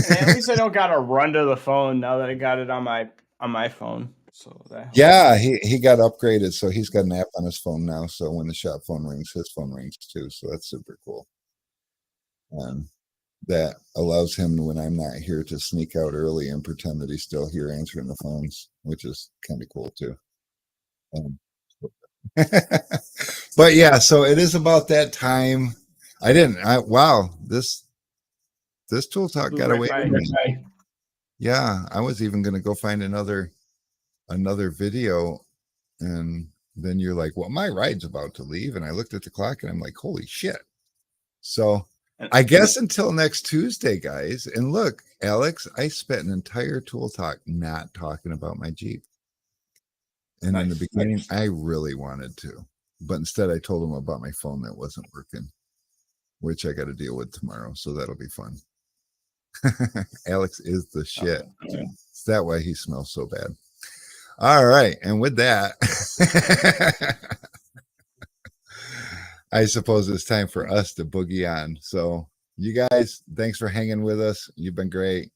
At least I don't gotta run to the phone now that I got it on my phone. So that helps. Yeah, he got upgraded, so he's got an app on his phone now. So when the shop phone rings, his phone rings too. So that's super cool. That allows him, when I'm not here, to sneak out early and pretend that he's still here answering the phones, which is kind of cool too. But yeah, so it is about that time. Wow, this tool talk got away from me. Yeah, I was even going to go find another video, and then you're like, well, my ride's about to leave, and I looked at the clock and I'm like, holy shit. So I guess until next Tuesday, guys. And look, Alex, I spent an entire tool talk not talking about my Jeep. And in the beginning, I really wanted to, but instead I told him about my phone that wasn't working, which I got to deal with tomorrow. So that'll be fun. Alex is the shit. It's that why he smells so bad. All right. And with that, I suppose it's time for us to boogie on. So you guys, thanks for hanging with us. You've been great.